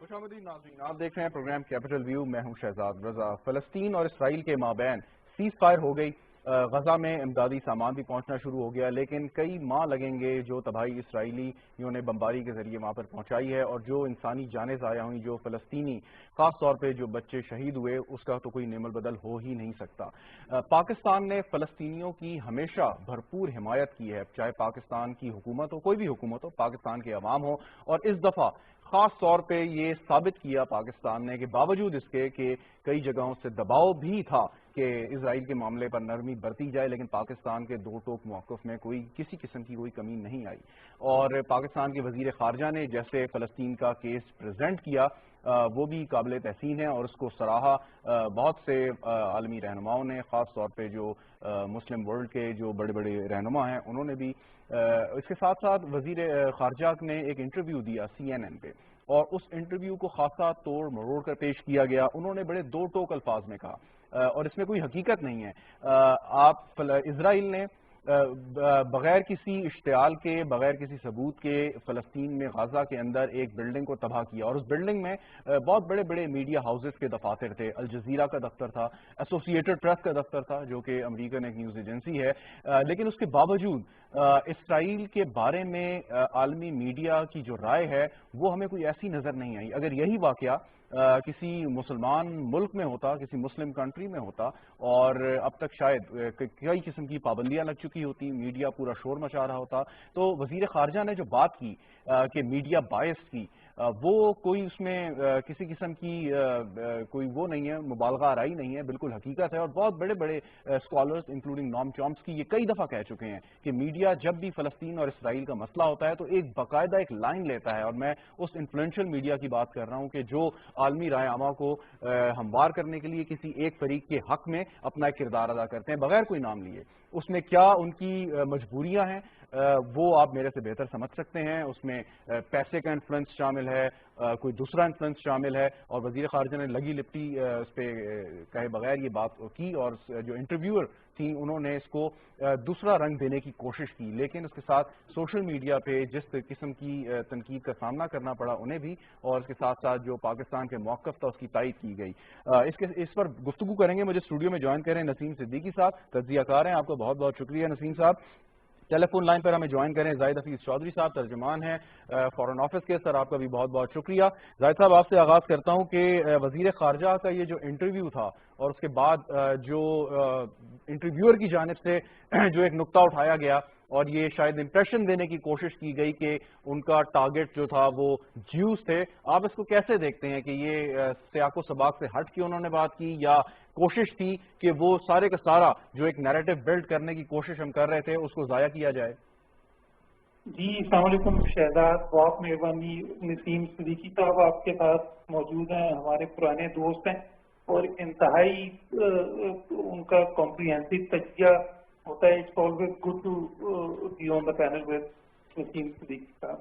خوش آمدید ناظرین، آپ دیکھ رہے ہیں پروگرام کیپٹل ویو. میں ہوں شہزاد رضا. فلسطین اور اسرائیل کے مابین سیز فائر ہو گئی. غزہ میں امدادی سامان بھی پہنچنا شروع ہو گیا، لیکن کئی ماہ لگیں گے جو تباہی اسرائیلیوں نے بمباری کے ذریعے وہاں پر پہنچائی ہے اور جو انسانی جانیں ضائع ہوئیں، جو فلسطینی خاص طور پہ جو بچے شہید ہوئے، اس کا تو کوئی نعم البدل ہو ہی نہیں سکتا. پاکستان نے فلسطینیوں کی ہمیشہ بھرپور حمایت کی ہے، چاہے پاکستان کی حکومت ہو، کوئی بھی حکومت ہو، پاکستان کے عوام ہو. اور اس دفعہ خاص طور پہ یہ ثابت کیا پاکستان نے کہ باوجود اس کے کہ کئی جگہوں سے دباؤ بھی تھا کہ اسرائیل کے معاملے پر نرمی برتی جائے، لیکن پاکستان کے دو ٹوک موقف میں کسی قسم کی کوئی کمی نہیں آئی. اور پاکستان کے وزیر خارجہ نے جیسے فلسطین کا کیس پریزنٹ کیا وہ بھی قابل تحسین ہے، اور اس کو سراہا بہت سے عالمی رہنماؤں نے، خاص طور پہ جو مسلم ورلڈ کے جو بڑے بڑے رہنما ہیں انہوں نے بھی. اس کے ساتھ ساتھ وزیر خارجہ نے ایک انٹرویو دیا CNN پہ، اور اس انٹرویو کو خاصا توڑ مروڑ کر پیش کیا گیا. انہوں نے بڑے دو ٹوک الفاظ میں کہا، اور اس میں کوئی حقیقت نہیں ہے. اسرائیل نے بغیر کسی اشتعال کے، بغیر کسی ثبوت کے فلسطین میں غزہ کے اندر ایک بلڈنگ کو تباہ کیا، اور اس بلڈنگ میں بہت بڑے بڑے میڈیا ہاؤسز کے دفاتر تھے. الجزیرہ کا دفتر تھا، ایسوسیٹڈ پریس کا دفتر تھا جو کہ امریکن ایک نیوز ایجنسی ہے. لیکن اس کے باوجود اسرائیل کے بارے میں عالمی میڈیا کی جو رائے ہے وہ ہمیں کوئی ایسی نظر نہیں آئی. اگر یہی واقعہ کسی مسلمان ملک میں ہوتا، کسی مسلم کنٹری میں ہوتا، اور اب تک شاید کئی قسم کی پابندیاں لگ چکی ہوتی، میڈیا پورا شور مچا رہا ہوتا، تو وزیر خارجہ نے جو بات کی کہ میڈیا بائس کی، وہ کوئی اس میں کسی قسم کی کوئی وہ نہیں ہے، مبالغہ آرائی نہیں ہے، بالکل حقیقت ہے. اور بہت بڑے بڑے اسکالرز انکلوڈنگ نام چومسکی یہ کئی دفعہ کہہ چکے ہیں کہ میڈیا جب بھی فلسطین اور اسرائیل کا مسئلہ ہوتا ہے تو ایک باقاعدہ ایک لائن لیتا ہے. اور میں اس انفلوئنشل میڈیا کی بات کر رہا ہوں کہ جو عالمی رائے عامہ کو ہموار کرنے کے لیے کسی ایک فریق کے حق میں اپنا ایک کردار ادا کرتے ہیں بغیر کوئی نام لیے. اس میں کیا ان کی مجبوریاں ہیں وہ آپ میرے سے بہتر سمجھ سکتے ہیں. اس میں پیسے کا انفلوئنس شامل ہے، کوئی دوسرا انفلوئنس شامل ہے، اور وزیر خارجہ نے لگی لپٹی اس پہ کہے بغیر یہ بات کی، اور جو انٹرویور تھیں انہوں نے اس کو دوسرا رنگ دینے کی کوشش کی. لیکن اس کے ساتھ سوشل میڈیا پہ جس قسم کی تنقید کا سامنا کرنا پڑا انہیں بھی، اور اس کے ساتھ ساتھ جو پاکستان کے موقف تھا اس کی تائید کی گئی. اس پر گفتگو کریں گے. مجھے اسٹوڈیو میں جوائن کریں نسیم صدیقی صاحب، تجزیہ کار ہیں. آپ کا بہت بہت شکریہ نسیم صاحب. ٹیلی فون لائن پر ہمیں جوائن کریں زاہد حفیظ چودھری صاحب، ترجمان ہیں فارن آفس کے. سر آپ کا بھی بہت بہت شکریہ. زاہد صاحب آپ سے آغاز کرتا ہوں کہ وزیر خارجہ کا یہ جو انٹرویو تھا اور اس کے بعد جو انٹرویور کی جانب سے جو ایک نقطہ اٹھایا گیا اور یہ شاید امپریشن دینے کی کوشش کی گئی کہ ان کا ٹارگٹ جو تھا وہ جیوز تھے، آپ اس کو کیسے دیکھتے ہیں کہ یہ سیاق و سباق سے ہٹ کے انہوں نے بات کی، یا کوشش تھی کہ وہ سارے کا سارا جو ایک نیریٹو بلڈ کرنے کی کوشش ہم کر رہے تھے اس کو ضائع کیا جائے؟ جی السلام علیکم شہزاد، بہت مہربانی. نسیم صدیقی صاحب آپ کے ساتھ موجود ہیں، ہمارے پرانے دوست ہیں، اور انتہائی ان کا کمپریہنسو تجزیہ ہوتا ہے. It's always good to be on the panel with Naseem Siddiqui صاحب.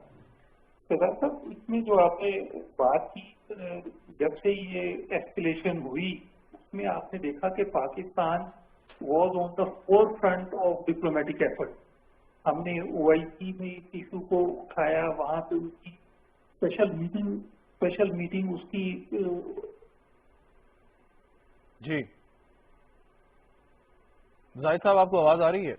شہزاد صاحب، اس میں جو آپ نے بات کی، جب سے یہ ایسکلیشن ہوئی اس میں آپ نے دیکھا کہ Pakistan was on the forefront of diplomatic effort. ہم نے OIC میں اس ایشو کو اٹھایا، وہاں پہ اس کی اسپیشل میٹنگ اس کی. جی زاہد صاحب آپ کو آواز آ رہی ہے؟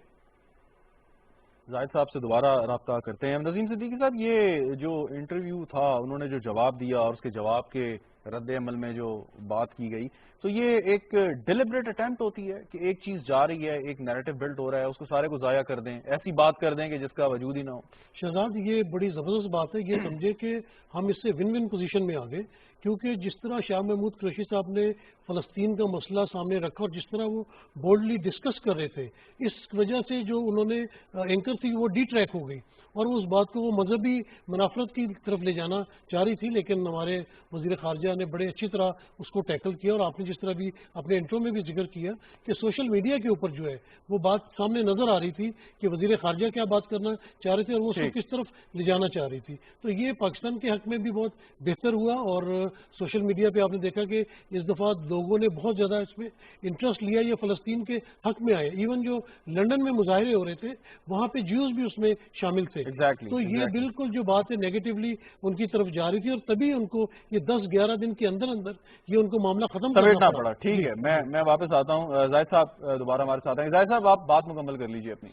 زاہد صاحب سے دوبارہ رابطہ کرتے ہیں. نسیم صدیقی صاحب، یہ جو انٹرویو تھا انہوں نے جو جواب دیا اور اس کے جواب کے رد عمل میں جو بات کی گئی، تو یہ ایک ڈیلیبریٹ اٹیمپٹ ہوتی ہے کہ ایک چیز جا رہی ہے، ایک نیریٹو بلڈ ہو رہا ہے، اس کو سارے کو ضائع کر دیں، ایسی بات کر دیں کہ جس کا وجود ہی نہ ہو. شہزاد یہ بڑی زبردست بات ہے. یہ سمجھے کہ ہم اس سے ون ون پوزیشن میں آ گئے، کیونکہ جس طرح شاہ محمود قریشی صاحب نے فلسطین کا مسئلہ سامنے رکھا اور جس طرح وہ بولڈلی ڈسکس کر رہے تھے، اس وجہ سے جو انہوں نے اینکر تھی وہ ڈی ٹریک ہو گئی، اور اس بات کو وہ مذہبی منافرت کی طرف لے جانا چاہ رہی تھی. لیکن ہمارے وزیر خارجہ نے بڑے اچھی طرح اس کو ٹیکل کیا، اور آپ نے جس طرح بھی اپنے انٹرو میں بھی ذکر کیا کہ سوشل میڈیا کے اوپر جو ہے وہ بات سامنے نظر آ رہی تھی کہ وزیر خارجہ کیا بات کرنا چاہ رہے تھے اور وہ اس کو کس طرف لے جانا چاہ رہی تھی. تو یہ پاکستان کے حق میں بھی بہت بہتر ہوا، اور سوشل میڈیا پہ آپ نے دیکھا کہ اس دفعہ لوگوں نے بہت زیادہ اس میں انٹرسٹ لیا، یہ فلسطین کے حق میں آئے. ایون جو لندن میں مظاہرے ہو رہے تھے وہاں پہ جیوز بھی اس میں شامل تھے. تو یہ بالکل جو بات ہے نیگیٹولی ان کی طرف جا رہی تھی، اور تبھی ان کو یہ 10-11 دن کے اندر اندر یہ ان کو معاملہ ختم کرنا پڑا. ٹھیک ہے، میں واپس آتا ہوں. زاہد صاحب دوبارہ ہمارے ساتھ ہیں. زاہد صاحب آپ بات مکمل کر لیجیے اپنی.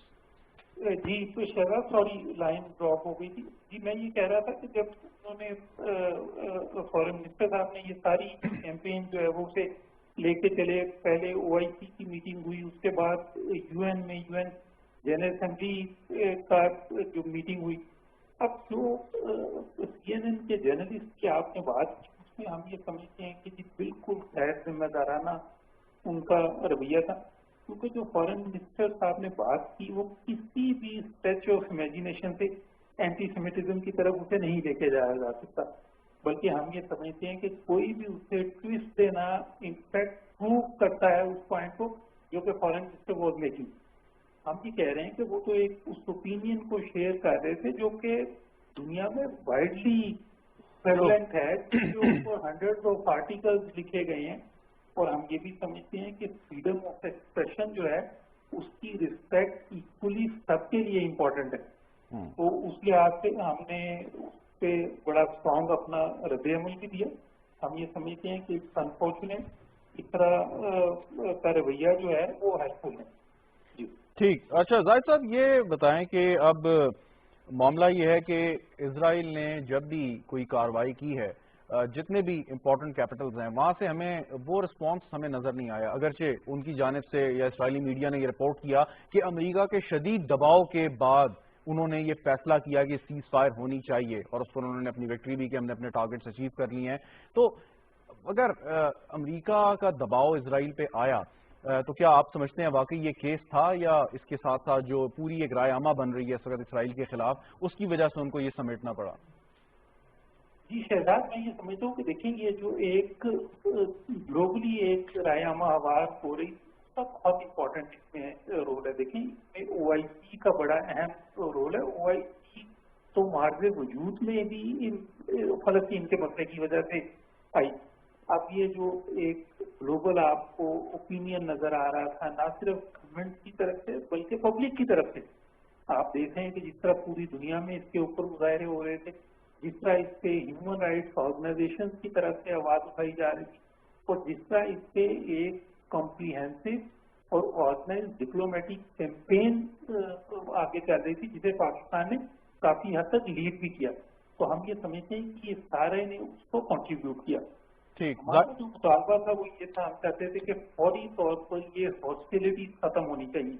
جی تو شہزاد سوری لائن ڈراپ ہو گئی تھی. جی میں یہ کہہ رہا تھا کہ جب انہوں نے فارن منسٹر صاحب نے یہ ساری کیمپین جو ہے وہ اسے لے کے چلے، پہلے OIC کی میٹنگ ہوئی، اس کے بعد UN میں UN جنرل اسمبلی کا جو میٹنگ ہوئی. اب جو CNN کے جرنلسٹ کی آپ نے بات کی اس میں ہم یہ سمجھتے ہیں کہ جی بالکل غیر ذمہ دارانہ ان کا رویہ تھا، کیونکہ جو فارن منسٹر صاحب نے بات کی وہ کسی بھی اسٹریچ آف امیجنیشن سے اینٹی سیمیٹزم کی طرف اسے نہیں لے کے جایا جا سکتا، بلکہ ہم یہ سمجھتے ہیں کہ کوئی بھی اسے ٹویسٹ دینا انفیکٹ پروو کرتا ہے اس پوائنٹ کو جو کہ فارن منسٹر واز میکنگ. ہم یہ کہہ رہے ہیں کہ وہ تو ایک اس اوپینین کو شیئر کر رہے تھے جو کہ دنیا میں وائڈلی پریولنٹ ہے، جو ہنڈریڈ آف آرٹیکلز لکھے گئے ہیں، اور ہم یہ بھی سمجھتے ہیں کہ فریڈم آف ایکسپریشن جو ہے اس کی رسپیکٹ ایکولی سب کے لیے امپورٹنٹ ہے. تو اس لحاظ سے ہم نے اس پہ بڑا اسٹرانگ اپنا رد عمل بھی دیا. ہم یہ سمجھتے ہیں کہ انفارچونیٹ اس طرح کا رویہ جو ہے وہ ہیلپ فل ہے. جی ٹھیک. اچھا زاہد صاحب یہ بتائیں کہ اب معاملہ یہ ہے کہ اسرائیل نے جب بھی کوئی کارروائی کی ہے جتنے بھی امپورٹنٹ کیپٹلز ہیں وہاں سے ہمیں وہ رسپانس ہمیں نظر نہیں آیا، اگرچہ ان کی جانب سے یا اسرائیلی میڈیا نے یہ رپورٹ کیا کہ امریکہ کے شدید دباؤ کے بعد انہوں نے یہ فیصلہ کیا کہ سیز فائر ہونی چاہیے، اور اس پر انہوں نے اپنی وکٹری بھی کہ ہم نے اپنے ٹارگٹس اچیو کر لی ہیں. تو اگر امریکہ کا دباؤ اسرائیل پہ آیا تو کیا آپ سمجھتے ہیں واقعی یہ کیس تھا، یا اس کے ساتھ ساتھ جو پوری ایک رائے عامہ بن رہی ہے اس وقت اسرائیل کے خلاف اس کی وجہ سے ان کو یہ سمیٹنا پڑا؟ جی شہزاد میں یہ سمجھتا ہوں کہ دیکھیں یہ جو ایک گلوبلی ایک رائے عامہ آواز ہو رہی اس کا بہت امپورٹنٹ اس میں رول ہے. دیکھیں OIC کا بڑا اہم رول ہے. OIC تو معارض وجود میں بھی فلسطین کے مسئلے کی وجہ سے آئی. اب یہ جو ایک گلوبل آپ کو اوپینین نظر آ رہا تھا نہ صرف گورنمنٹ کی طرف سے بلکہ پبلک کی طرف سے، آپ دیکھ رہے ہیں کہ جس طرح پوری دنیا میں اس کے اوپر مظاہرے ہو رہے تھے، جس طرح اس پہ ہیومن رائٹس آرگنائزیشن کی طرف سے آواز اٹھائی جا رہی تھی، اور جس طرح اس پہ ایک کمپریہنسو اور آرگنائز ڈپلومیٹک کیمپین آگے چل رہی تھی جسے پاکستان نے کافی حد تک لیڈ بھی کیا. تو ہم یہ سمجھتے ہیں کہ یہ سارے نے اس کو کنٹریبیوٹ کیا. ہمارا جو مطالبہ تھا وہ یہ تھا، ہم چاہتے تھے کہ فوری طور پر یہ ہاسٹیلٹیز ختم ہونی چاہیے،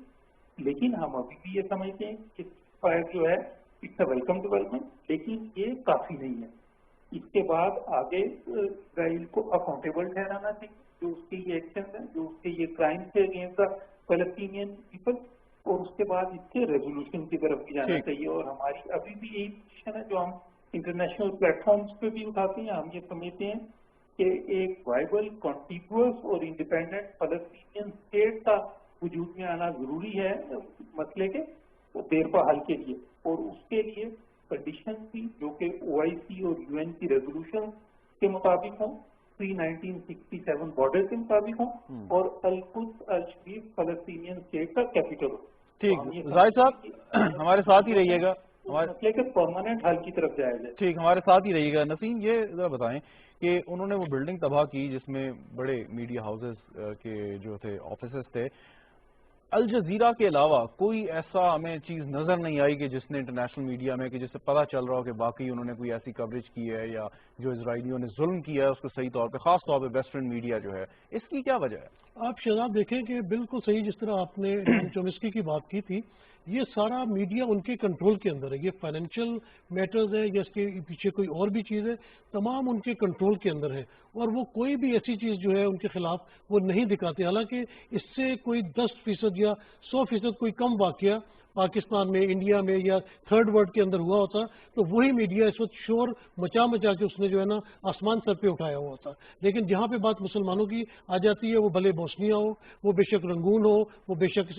لیکن ہم ابھی بھی یہ سمجھتے ہیں کہ فائر جو ہے اٹس اے ویلکم ڈیولپمنٹ، لیکن یہ کافی نہیں ہے. اس کے بعد آگے اسرائیل کو اکاؤنٹیبل ٹھہرانا چاہیے جو اس کے یہ ایکشن ہیں، جو اس کے یہ کرائم سے اگینسٹ دا فلسطینین پیپل، اور اس کے بعد اس کے ریزولوشن کی طرف بھی جانا چاہیے. اور ہماری ابھی بھی یہی پوزیشن ہے جو ہم انٹرنیشنل پلیٹ فارمز پہ بھی اٹھاتے ہیں. ہم یہ سمجھتے ہیں کہ ایک وائبل کانٹیگوس اور انڈیپینڈنٹ فلسطینین اسٹیٹ کا وجود میں آنا ضروری ہے مسئلے کے دیرپا حل کے لیے، اور اس کے لیے کنڈیشن بھی جو کہ OIC اور UN کی ریزولوشن کے مطابق ہوں، 1967 بارڈر کے مطابق ہوں، اور القدس الشریف فلسطینین اسٹیٹ کا کیپٹل ہو. ٹھیک زاہد صاحب ہمارے ساتھ ہی رہیے گا، مسئلے کے پرماننٹ حل کی طرف جایا جائے. ٹھیک ہمارے ساتھ ہی رہیے گا. نسیم یہ ذرا بتائیں کہ انہوں نے وہ بلڈنگ تباہ کی جس میں بڑے میڈیا ہاؤسز کے جو تھے آفیسز تھے، الجزیرہ کے علاوہ کوئی ایسا ہمیں چیز نظر نہیں آئی کہ جس نے انٹرنیشنل میڈیا میں کہ جس سے پتہ چل رہا ہو کہ باقی انہوں نے کوئی ایسی کوریج کی ہے یا جو اسرائیلیوں نے ظلم کیا ہے اس کو صحیح طور پہ، خاص طور پہ ویسٹرن میڈیا جو ہے، اس کی کیا وجہ ہے؟ آپ شہزاد دیکھیں کہ بالکل صحیح جس طرح آپ نے چومسکی کی بات کی تھی، یہ سارا میڈیا ان کے کنٹرول کے اندر ہے. یہ فائنینشیل میٹرز ہے یا اس کے پیچھے کوئی اور بھی چیز ہے، تمام ان کے کنٹرول کے اندر ہے، اور وہ کوئی بھی ایسی چیز جو ہے ان کے خلاف وہ نہیں دکھاتے. حالانکہ اس سے کوئی 10% یا 100% کوئی کم واقعہ پاکستان میں، انڈیا میں یا تھرڈ ورلڈ کے اندر ہوا ہوتا تو وہی میڈیا اس وقت شور مچا مچا کے اس نے جو ہے نا آسمان سر پہ اٹھایا ہوا ہوتا. لیکن جہاں پہ بات مسلمانوں کی آ جاتی ہے، وہ بھلے بوسنیا ہو، وہ بے شک رنگون ہو، وہ بے شک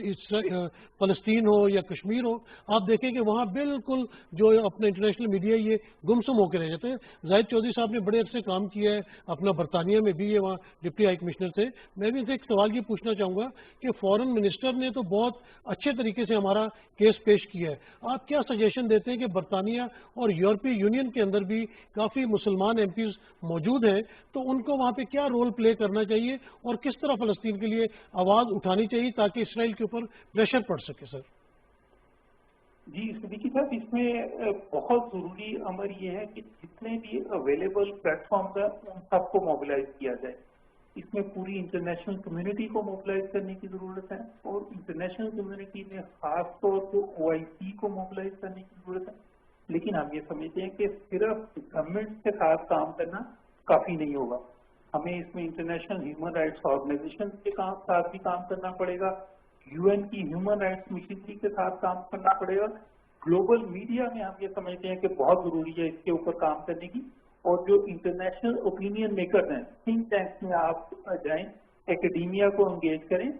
فلسطین ہو یا کشمیر ہو، آپ دیکھیں کہ وہاں بالکل جو اپنا انٹرنیشنل میڈیا یہ گمسم ہو کے رہ جاتے ہیں. زاہد چودھری صاحب نے بڑے عرصے کام کیا ہے اپنا برطانیہ میں بھی، یہ وہاں ڈپٹی ہائی کمشنر تھے. میں بھی ان سے ایک سوال یہ پوچھنا چاہوں گا کہ فورن منسٹر نے تو بہت اچھے طریقے سے ہمارا کیس پیش کیا ہے. آپ کیا سجیشن دیتے ہیں کہ برطانیہ اور یورپی یونین کے اندر بھی کافی مسلمان ایم پیز موجود ہیں, تو ان کو وہاں پہ کیا رول پلے کرنا چاہیے اور کس طرح فلسطین کے لیے آواز اٹھانی چاہیے تاکہ اسرائیل کے اوپر پریشر پڑ سکے؟ سر جی صدیقی صاحب, اس میں بہت ضروری امر یہ ہے کہ جتنے بھی اویلیبل پلیٹ فارمز ہیں ان سب کو موبلائز کیا جائے. اس میں پوری انٹرنیشنل کمیونٹی کو موبلائز کرنے کی ضرورت ہے, اور انٹرنیشنل کمیونٹی میں خاص طور پہ OIC کو موبلائز کرنے کی ضرورت ہے. لیکن ہم یہ سمجھتے ہیں کہ صرف گورنمنٹ کے ساتھ کام کرنا کافی نہیں ہوگا. ہمیں اس میں انٹرنیشنل ہیومن رائٹس آرگنائزیشن کے ساتھ بھی کام کرنا پڑے گا, UN کی ہیومن رائٹس مشنری کے ساتھ کام کرنا پڑے گا. گلوبل میڈیا میں ہم یہ سمجھتے ہیں کہ بہت ضروری ہے اس کے اوپر کام کرنے کی, اور جو انٹرنیشنل اوپینین میکرز ہیں, تھنک ٹینکس میں آپ جائیں, ایکڈیمیا کو انگیج کریں,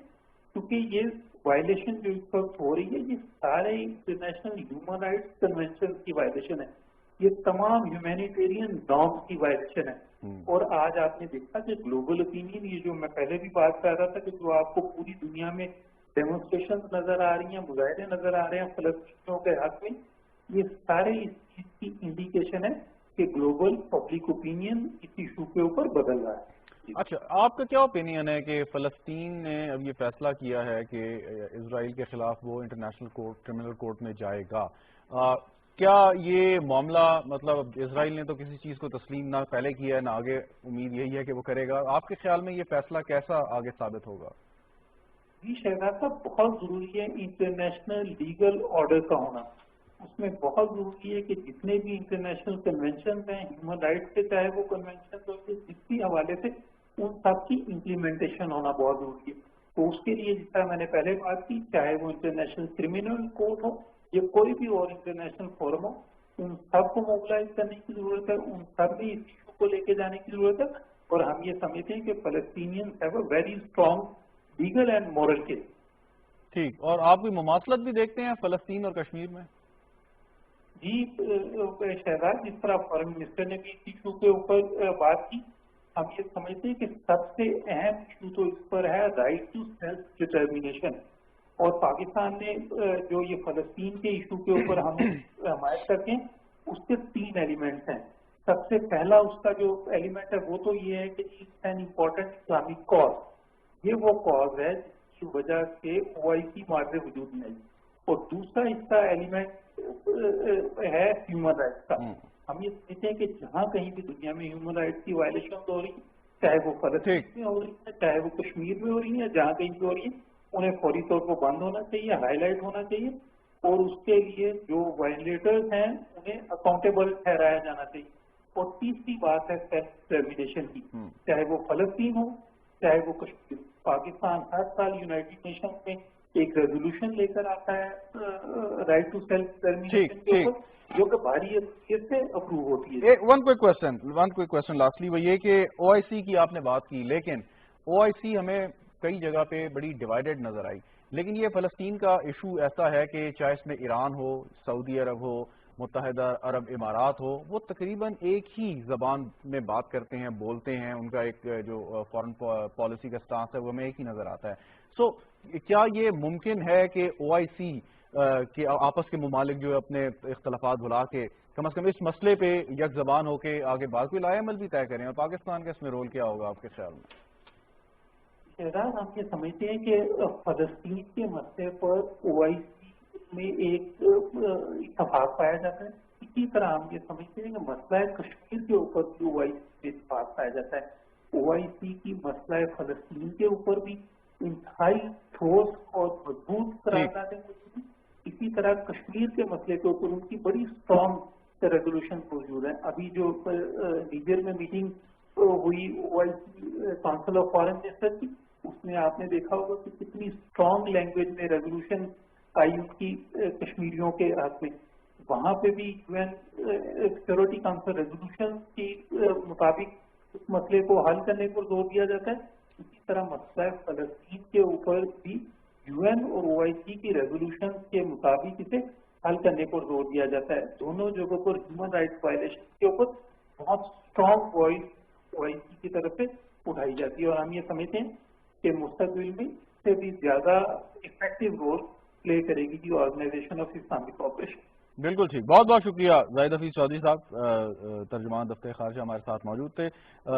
کیونکہ یہ وائلیشن جو اس وقت ہو رہی ہے یہ سارے انٹرنیشنل ہیومن رائٹس کنونشن کی وائلیشن ہے, یہ تمام ہیومینیٹیرین نارمس کی وائلیشن ہے. اور آج آپ نے دیکھا کہ گلوبل اوپینین, یہ جو میں پہلے بھی بات کر رہا تھا کہ جو آپ کو پوری دنیا میں ڈیمونسٹریشن نظر آ رہی ہیں, مظاہرے نظر آ رہے ہیں فلسطینیوں کے حق میں, یہ سارے اس چیز کی انڈیکیشن ہے کہ گلوبل پبلک اوپینین اس ایشو کے اوپر بدل رہا ہے. اچھا, آپ کا کیا اوپینین ہے کہ فلسطین نے اب یہ فیصلہ کیا ہے کہ اسرائیل کے خلاف وہ انٹرنیشنل کورٹ, کرمنل کورٹ میں جائے گا, کیا یہ معاملہ, مطلب اسرائیل نے تو کسی چیز کو تسلیم نہ پہلے کیا ہے نہ آگے امید یہی ہے کہ وہ کرے گا, آپ کے خیال میں یہ فیصلہ کیسا آگے ثابت ہوگا؟ جی شہزاد صاحب, بہت ضروری ہے انٹرنیشنل لیگل آرڈر کا ہونا. اس میں بہت ضروری ہے کہ جتنے بھی انٹرنیشنل کنونشنز ہیں ہیومن رائٹس کے, چاہے وہ کنونشنز ہو کے جس بھی حوالے سے, ان سب کی امپلیمنٹیشن ہونا بہت ضروری ہے. تو اس کے لیے جس طرح میں نے پہلے بات کی, چاہے وہ انٹرنیشنل کرمنل کورٹ ہو یا کوئی بھی اور انٹرنیشنل فورم ہو, ان سب کو موبلائز کرنے کی ضرورت ہے, ان سب بھی اس ایشو کو لے کے جانے کی ضرورت ہے. اور ہم یہ سمجھتے ہیں کہ Palestinian have a very strong legal and moral case. ٹھیک, اور آپ کوئی مماثلت بھی دیکھتے ہیں فلسطین اور کشمیر میں؟ جی شہزاد, جس طرح فارن منسٹر نے بھی اس ایشو کے اوپر بات کی, ہم یہ سمجھتے ہیں کہ سب سے اہم ایشو تو اس پر ہے رائٹ ٹو سیلف ڈٹرمینیشن. اور پاکستان نے جو یہ فلسطین کے ایشو کے اوپر ہم حمایت کرتے ہیں, اس کے 3 ایلیمنٹس ہیں. سب سے پہلا اس کا جو ایلیمنٹ ہے وہ تو یہ ہے کہ it's an important Islamic cause. یہ وہ کاز ہے جس کی وجہ سے OIC معاہدے وجود میں آئی. اور دوسرا اس کا ایلیمنٹ ہے ہیومن رائٹس کا. ہم یہ سمجھتے ہیں کہ جہاں کہیں بھی دنیا میں ہیومن رائٹس کی وائلیشن ہو رہی, چاہے وہ فلسطین میں ہو رہی ہے, چاہے وہ کشمیر میں ہو رہی ہے, جہاں کہیں بھی ہو رہی ہے, انہیں فوری طور پر بند ہونا چاہیے, ہائی لائٹ ہونا چاہیے, اور اس کے لیے جو وائلیٹرز ہیں انہیں اکاؤنٹیبل ٹھہرایا جانا چاہیے. اور تیسری بات ہے سیلف ڈٹرمینیشن کی, چاہے وہ فلسطین ہو چاہے وہ کشمیر. پاکستان ہر سال یونائٹڈ نیشن میں ایک ریزولوشن لے کر آتا ہے رائٹ ٹو سیلف ڈٹرمینیشن کے اوپر, جو کہ بھاری حیثیت سے اپروو ہوتی ہے. ون کوئک کوشچن لاسٹلی, وہ یہ کہ OIC کی آپ نے بات کی, لیکن OIC ہمیں کئی جگہ پہ بڑی ڈیوائیڈڈ نظر آئی. لیکن یہ فلسطین کا ایشو ایسا ہے کہ چاہے اس میں ایران ہو, سعودی عرب ہو, متحدہ عرب امارات ہو, وہ تقریباً ایک ہی زبان میں بات کرتے ہیں, بولتے ہیں. ان کا ایک جو فارن پالیسی کا سٹانس ہے وہ ہمیں ایک ہی نظر آتا ہے. سو کیا یہ ممکن ہے کہ OIC کہ آپس کے ممالک جو اپنے اختلافات بھلا کے کم از کم اس مسئلے پہ یک زبان ہو کے آگے بات, کوئی لائحہ عمل بھی طے کریں, اور پاکستان کا اس میں رول کیا ہوگا آپ کے خیال میں؟ شہزاد, ہم یہ سمجھتے ہیں کہ فلسطین کے مسئلے پر OIC میں ایک اتفاق پایا جاتا ہے. اسی طرح ہم یہ سمجھتے ہیں کہ مسئلہ کشمیر کے اوپر بھی OIC میں اتفاق پایا جاتا ہے. OIC کی مسئلہ فلسطین کے اوپر بھی انتہائی ٹھوس اور مضبوط قراردادیں موجود ہیں. اسی طرح کشمیر کے مسئلے کے اوپر ان کی بڑی اسٹرانگ ریزولوشن موجود ہیں. ابھی جو نیجر میں میٹنگ ہوئی OIC council of foreign minister کی, اس میں آپ نے دیکھا ہوگا کہ کتنی اسٹرانگ لینگویج میں ریزولوشن آئی ان کی کشمیریوں کے حق میں. وہاں پہ بھی UN سیکورٹی کونسل ریزولوشن کے مطابق اس مسئلے کو حل کرنے پر زور دیا جاتا ہے. اسی طرح مسئلہ فلسطین کے اوپر بھی UN اور OIC کی ریزولوشن کے مطابق اسے حل کرنے پر زور دیا جاتا ہے. دونوں جگہوں پر ہیومن رائٹس وائلیشن کے اوپر بہت اسٹرانگ وائس OIC کی طرف سے اٹھائی جاتی ہے. اور ہم یہ سمجھتے ہیں کہ مستقبل میں اس سے بھی زیادہ افیکٹو رول प्ले करेगी the Organization of Islamic Cooperation. बिल्कुल ठीक, बहुत बहुत शुक्रिया जाहिद हफीज चौधरी साहब, तर्जुमान दफ्तर खारजा हमारे साथ मौजूद थे।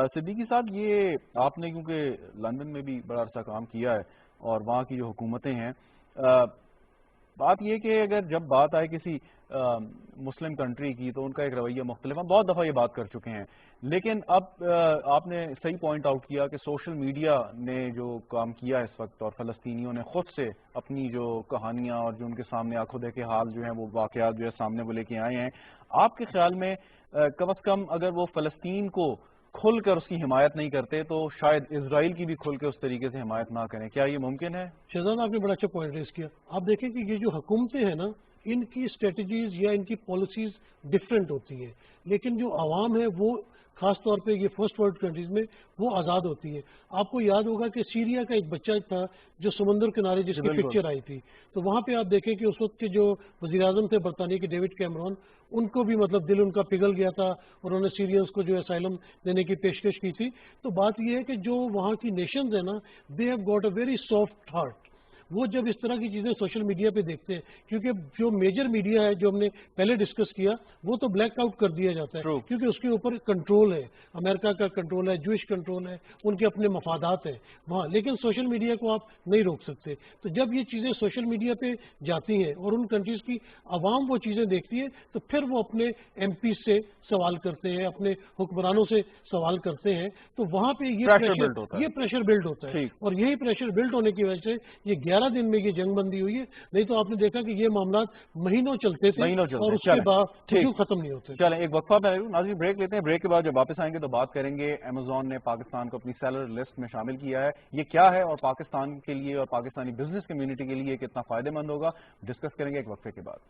सिद्दीकी साहब, ये आपने क्योंकि लंदन में भी बड़ा अरसा काम किया है और वहाँ की जो हुकूमतें हैं, बात ये कि अगर जब बात आए किसी मुस्लिम कंट्री की तो उनका एक रवैया मुख्तलिफ, हम बहुत दफ़ा ये बात कर चुके हैं, लेकिन अब आपने सही पॉइंट आउट किया कि सोशल मीडिया ने जो काम किया इस वक्त और फ़लस्तीनियों ने खुद से अपनी जो कहानियाँ और जो उनके सामने आंखों देखे हाल जो हैं वो वाक़यात जो है सामने वो लेके आए हैं, आपके ख्याल में कम अज़ कम अगर वो फ़लस्तीन को खुल कर उसकी हिमायत नहीं करते तो शायद इजराइल की भी खुल के उस तरीके से हिमायत ना करें, क्या ये मुमकिन है? शहजाद, आपने बड़ा अच्छा पॉइंट रेस किया। आप देखें कि ये जो हुकूमतें हैं ना, इनकी स्ट्रेटजीज या इनकी पॉलिसीज डिफरेंट होती हैं, लेकिन जो आवाम है वो खास तौर पे ये फर्स्ट वर्ल्ड कंट्रीज में वो आज़ाद होती है। आपको याद होगा कि सीरिया का एक बच्चा था जो समुद्र किनारे जिसकी पिक्चर आई थी, तो वहाँ पे आप देखें कि उस वक्त के जो वज़ीर आज़म थे बरतानिया के डेविड कैमरॉन, उनको भी मतलब दिल उनका पिघल गया था और उन्होंने सीरियंस को जो असाइलम देने की पेशकश की थी। तो बात यह है कि जो वहाँ की नेशंस है ना, they have got a very soft heart. वो जब इस तरह की चीज़ें सोशल मीडिया पे देखते हैं, क्योंकि जो मेजर मीडिया है जो हमने पहले डिस्कस किया वो तो ब्लैक आउट कर दिया जाता है, क्योंकि उसके ऊपर कंट्रोल है, अमेरिका का कंट्रोल है, जूइश कंट्रोल है, उनके अपने मफादात हैं वहाँ, लेकिन सोशल मीडिया को आप नहीं रोक सकते। तो जब ये चीज़ें सोशल मीडिया पे जाती हैं और उन कंट्रीज़ की आवाम वो चीज़ें देखती है, तो फिर वो अपने MP से सवाल करते हैं, अपने हुक्मरानों से सवाल करते हैं, तो वहाँ पे ये प्रेशर बिल्ड होता है। और यही प्रेशर बिल्ड होने की वजह से ये 11 दिन में ये जंग बंदी हुई है, नहीं तो आपने देखा कि ये मामला महीनों चलते थे और उसके बाद क्यों खत्म नहीं होते। चलें एक वक्फा पे नाज़रीन ब्रेक लेते हैं, ब्रेक के बाद जब वापस आएंगे तो बात करेंगे अमेज़न ने पाकिस्तान को अपनी सेलर लिस्ट में शामिल किया है, ये क्या है और पाकिस्तान के लिए और पाकिस्तानी बिजनेस कम्युनिटी के लिए कितना फायदेमंद होगा, डिस्कस करेंगे एक वक्फे के बाद।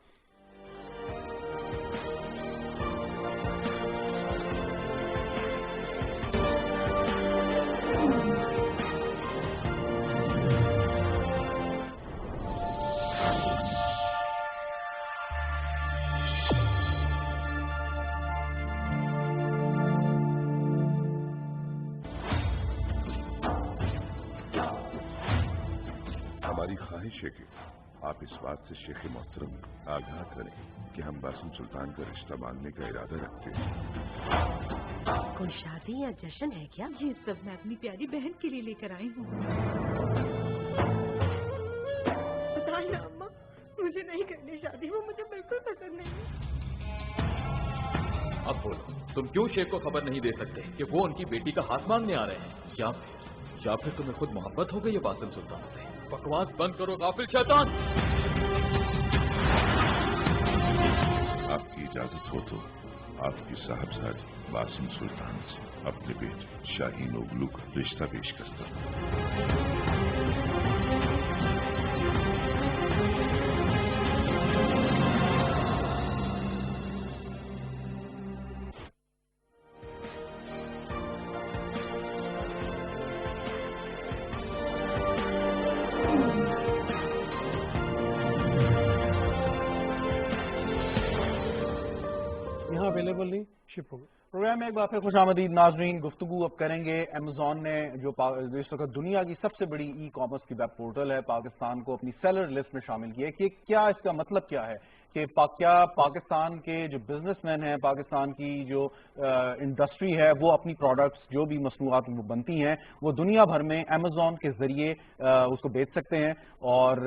हमारी ख्वाहिश है कि आप इस बात से शेख मोहतरम आगाह करें कि हम बासिम सुल्तान का रिश्ता मांगने का इरादा रखते हैं। कोई शादी या जश्न है क्या? ये सब मैं अपनी प्यारी बहन के लिए लेकर आई हूँ। बताइए ना अम्मा, मुझे नहीं करनी शादी, वो मुझे बिल्कुल पसंद नहीं। अब बोलो, तुम क्यों शेख को खबर नहीं दे सकते कि वो उनकी बेटी का हाथ मांगने आ रहे हैं? या फिर तुम्हें खुद मोहब्बत हो गई है बासिम सुल्तान से? बकवास बंद करो गाफिल शैतान। आपकी इजाजत हो तो आपकी साहबजादी बासिम सुल्तान से अपने बेटे शाहीन ओगलू का रिश्ता पेश करता हूँ। अवेलेबल नहीं, शिप हो गया। प्रोग्राम में एक बार फिर खुशामदीद नाजरीन, गुफ्तगू अब करेंगे अमेज़न ने जो इस वक्त दुनिया की सबसे बड़ी ई कॉमर्स की वेब पोर्टल है, पाकिस्तान को अपनी सेलर लिस्ट में शामिल किया है कि क्या इसका मतलब क्या है कि क्या पाकिस्तान के जो बिजनेसमैन हैं, पाकिस्तान की जो इंडस्ट्री है, वो अपनी प्रोडक्ट्स जो भी मसनूआत वो बनती हैं वो दुनिया भर में अमेज़न के जरिए उसको बेच सकते हैं। और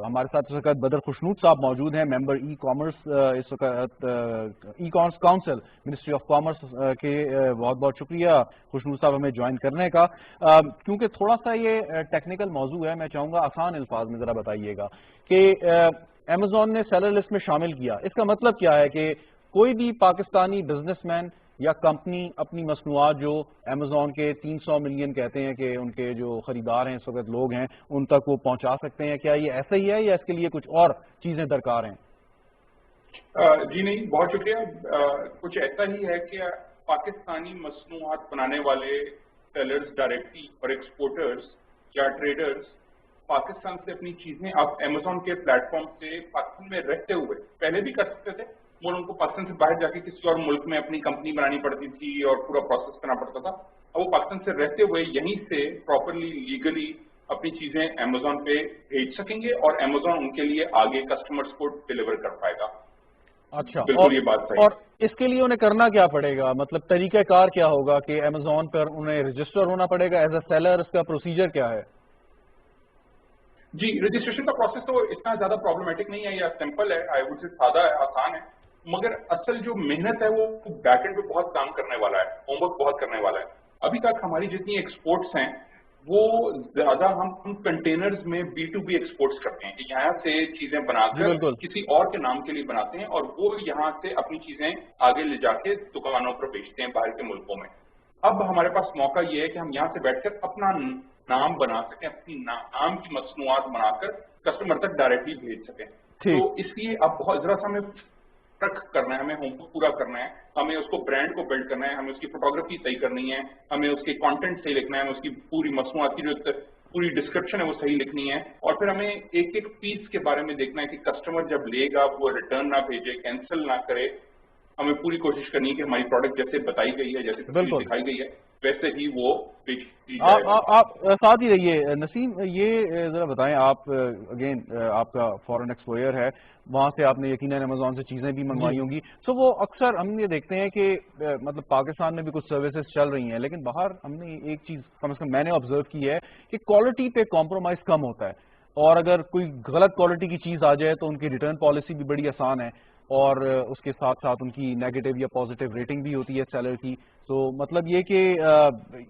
हमारे साथ इस वक्त बदर खुशनूद साहब मौजूद हैं, मेंबर ई कॉमर्स, इस वक्त e commerce council ministry of commerce के। बहुत बहुत शुक्रिया खुशनूद साहब हमें ज्वाइन करने का। क्योंकि थोड़ा सा ये टेक्निकल मौजू है, मैं चाहूँगा आसान अल्फाज में ज़रा बताइएगा कि अमेज़न ने सेलर लिस्ट में शामिल किया, इसका मतलब क्या है कि कोई भी पाकिस्तानी बिजनेसमैन या कंपनी अपनी मसनूआत जो अमेज़न के 300 मिलियन कहते हैं कि उनके जो खरीदार हैं इस वक्त लोग हैं उन तक वो पहुंचा सकते हैं? क्या ये ऐसा ही है या इसके लिए कुछ और चीजें दरकार हैं? जी नहीं, बहुत शुक्रिया। कुछ ऐसा ही है कि पाकिस्तानी मसनूआत बनाने वाले सेलर्स डायरेक्टली और एक्सपोर्टर्स या ट्रेडर्स पाकिस्तान से अपनी चीजें अब अमेज़न के प्लेटफॉर्म से पाकिस्तान में रहते हुए पहले भी कर सकते थे, और उनको पाकिस्तान से बाहर जाके किसी और मुल्क में अपनी कंपनी बनानी पड़ती थी और पूरा प्रोसेस करना पड़ता था। अब वो पाकिस्तान से रहते हुए यहीं से प्रॉपरली लीगली अपनी चीजें अमेजोन पे भेज सकेंगे और अमेजोन उनके लिए आगे कस्टमर्स को डिलीवर कर पाएगा। अच्छा, बिल्कुल ये बात सही। और इसके लिए उन्हें करना क्या पड़ेगा, मतलब तरीकाकार क्या होगा कि अमेजोन पर उन्हें रजिस्टर होना पड़ेगा एज अ सेलर, इसका प्रोसीजर क्या है? जी, रजिस्ट्रेशन का प्रोसेस तो इतना ज्यादा प्रॉब्लमेटिक नहीं है या सिंपल है, आई वुड से सादा है, आसान है, मगर असल जो मेहनत है वो बैकएंड पे बहुत काम करने वाला है, होमवर्क बहुत करने वाला है। अभी तक हमारी जितनी एक्सपोर्ट्स हैं वो ज्यादा हम कंटेनर्स में B2B एक्सपोर्ट्स करते हैं, यहाँ से चीजें बनाकर किसी और के नाम के लिए बनाते हैं और वो यहाँ से अपनी चीजें आगे ले जाके दुकानों पर बेचते हैं बाहर के मुल्कों में। अब हमारे पास मौका ये है कि हम यहाँ से बैठकर अपना नाम बना सकें, अपनी नाम की मसनूआत बनाकर कस्टमर तक डायरेक्टली भेज सकें। तो इसलिए अब बहुत जरा सा हमें ट्रक करना है, हमें होमवर्क पूरा करना है, हमें उसको ब्रांड को बिल्ड करना है, हमें उसकी फोटोग्राफी सही करनी है, हमें उसके कंटेंट सही लिखना है, हमें उसकी पूरी मसनूआत की जो पूरी डिस्क्रिप्शन है वो सही लिखनी है, और फिर हमें एक एक पीस के बारे में देखना है कि कस्टमर जब लेगा वो रिटर्न ना भेजे, कैंसिल ना करे। हमें पूरी कोशिश करनी है कि हमारी प्रोडक्ट जैसे बताई गई है, जैसे दिखाई गई है वैसे ही वो बेची जाए। आप साथ ही रहिए। नसीम, ये जरा बताएं, आप अगेन आपका फॉरेन एक्सपोजर है, वहां से आपने यकीनन अमेजोन से चीजें भी मंगवाई होंगी, तो वो अक्सर हम ये देखते हैं कि मतलब पाकिस्तान में भी कुछ सर्विसेज चल रही हैं, लेकिन बाहर हमने एक चीज कम से कम मैंने ऑब्जर्व की है कि क्वालिटी पे कॉम्प्रोमाइज कम होता है, और अगर कोई गलत क्वालिटी की चीज आ जाए तो उनकी रिटर्न पॉलिसी भी बड़ी आसान है, और उसके साथ साथ उनकी नेगेटिव या पॉजिटिव रेटिंग भी होती है सेलर की। तो मतलब ये कि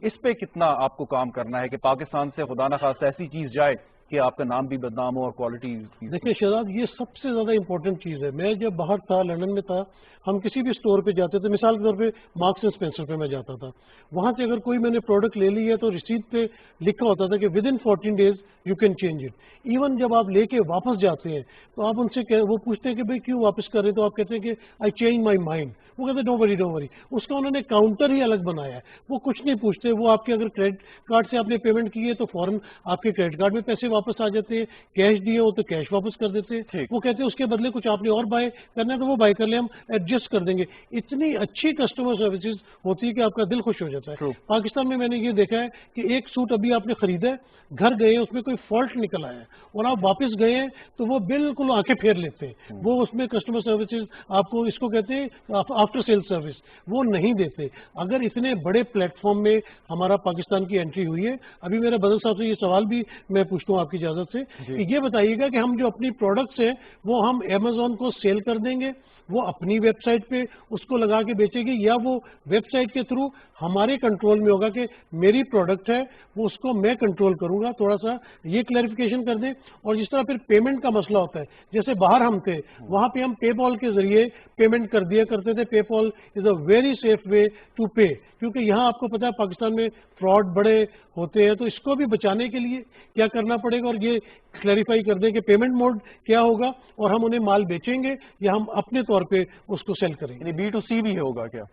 इस पे कितना आपको काम करना है कि पाकिस्तान से खुदा न खास्ता ऐसी चीज जाए कि आपका नाम भी बदनाम हो और क्वालिटी। देखिए शहजाद, ये सबसे ज्यादा इंपॉर्टेंट चीज है। मैं जब बाहर था, लंदन में था, हम किसी भी स्टोर पे जाते थे, मिसाल के तौर पे मार्क्स एंड स्पेंसर पे मैं जाता था, वहां से अगर कोई मैंने प्रोडक्ट ले ली है तो रिसीट पे लिखा होता था कि with in 14 days you can change it. Even जब आप लेके वापस जाते हैं तो आप उनसे वो पूछते हैं कि भाई क्यों वापस कर रहे हैं, तो आप कहते हैं कि आई चेंज माई माइंड। वो कहते हैं डोंट वरी। उसका उन्होंने काउंटर ही अलग बनाया है, वो कुछ नहीं पूछते। वो आपके अगर क्रेडिट कार्ड से आपने पेमेंट की है तो फौरन आपके क्रेडिट कार्ड में पैसे वापस आ जाते हैं, कैश दिए हो तो कैश वापस कर देते हैं। वो कहते हैं उसके बदले कुछ आपने और बाय करना है तो वो बाय कर ले, हम एडजस्ट कर देंगे। इतनी अच्छी कस्टमर सर्विसेज होती है कि आपका दिल खुश हो जाता है। पाकिस्तान में मैंने ये देखा है कि एक सूट अभी आपने खरीदा है, घर गए, उसमें कोई फॉल्ट निकल आया है और आप वापस गए हैं तो वो बिल्कुल आंखें फेर लेते हैं। वो उसमें कस्टमर सर्विसेज आपको, इसको कहते हैं आफ्टर सेल सर्विस, वो नहीं देते। अगर इतने बड़े प्लेटफॉर्म में हमारा पाकिस्तान की एंट्री हुई है, अभी मेरे बदल साहब से ये सवाल भी मैं पूछता हूँ आपकी इजाजत से कि ये बताइएगा कि हम जो अपनी प्रोडक्ट्स हैं वो हम अमेजोन को सेल कर देंगे, वो अपनी वेबसाइट पे उसको लगा के बेचेगी, या वो वेबसाइट के थ्रू हमारे कंट्रोल में होगा कि मेरी प्रोडक्ट है वो उसको मैं कंट्रोल करूंगा? थोड़ा सा ये क्लैरिफिकेशन कर दें। और जिस तरह फिर पेमेंट का मसला होता है, जैसे बाहर हम थे वहां पे हम पेपॉल के जरिए पेमेंट कर दिया करते थे। PayPal is a very safe way to pay, क्योंकि यहाँ आपको पता है पाकिस्तान में फ्रॉड बड़े होते हैं, तो इसको भी बचाने के लिए क्या करना पड़ेगा? और ये क्लैरिफाई कर दें कि पेमेंट मोड क्या होगा और हम उन्हें माल बेचेंगे या हम अपने तौर पे उसको सेल करेंगे? B2C भी होगा क्या?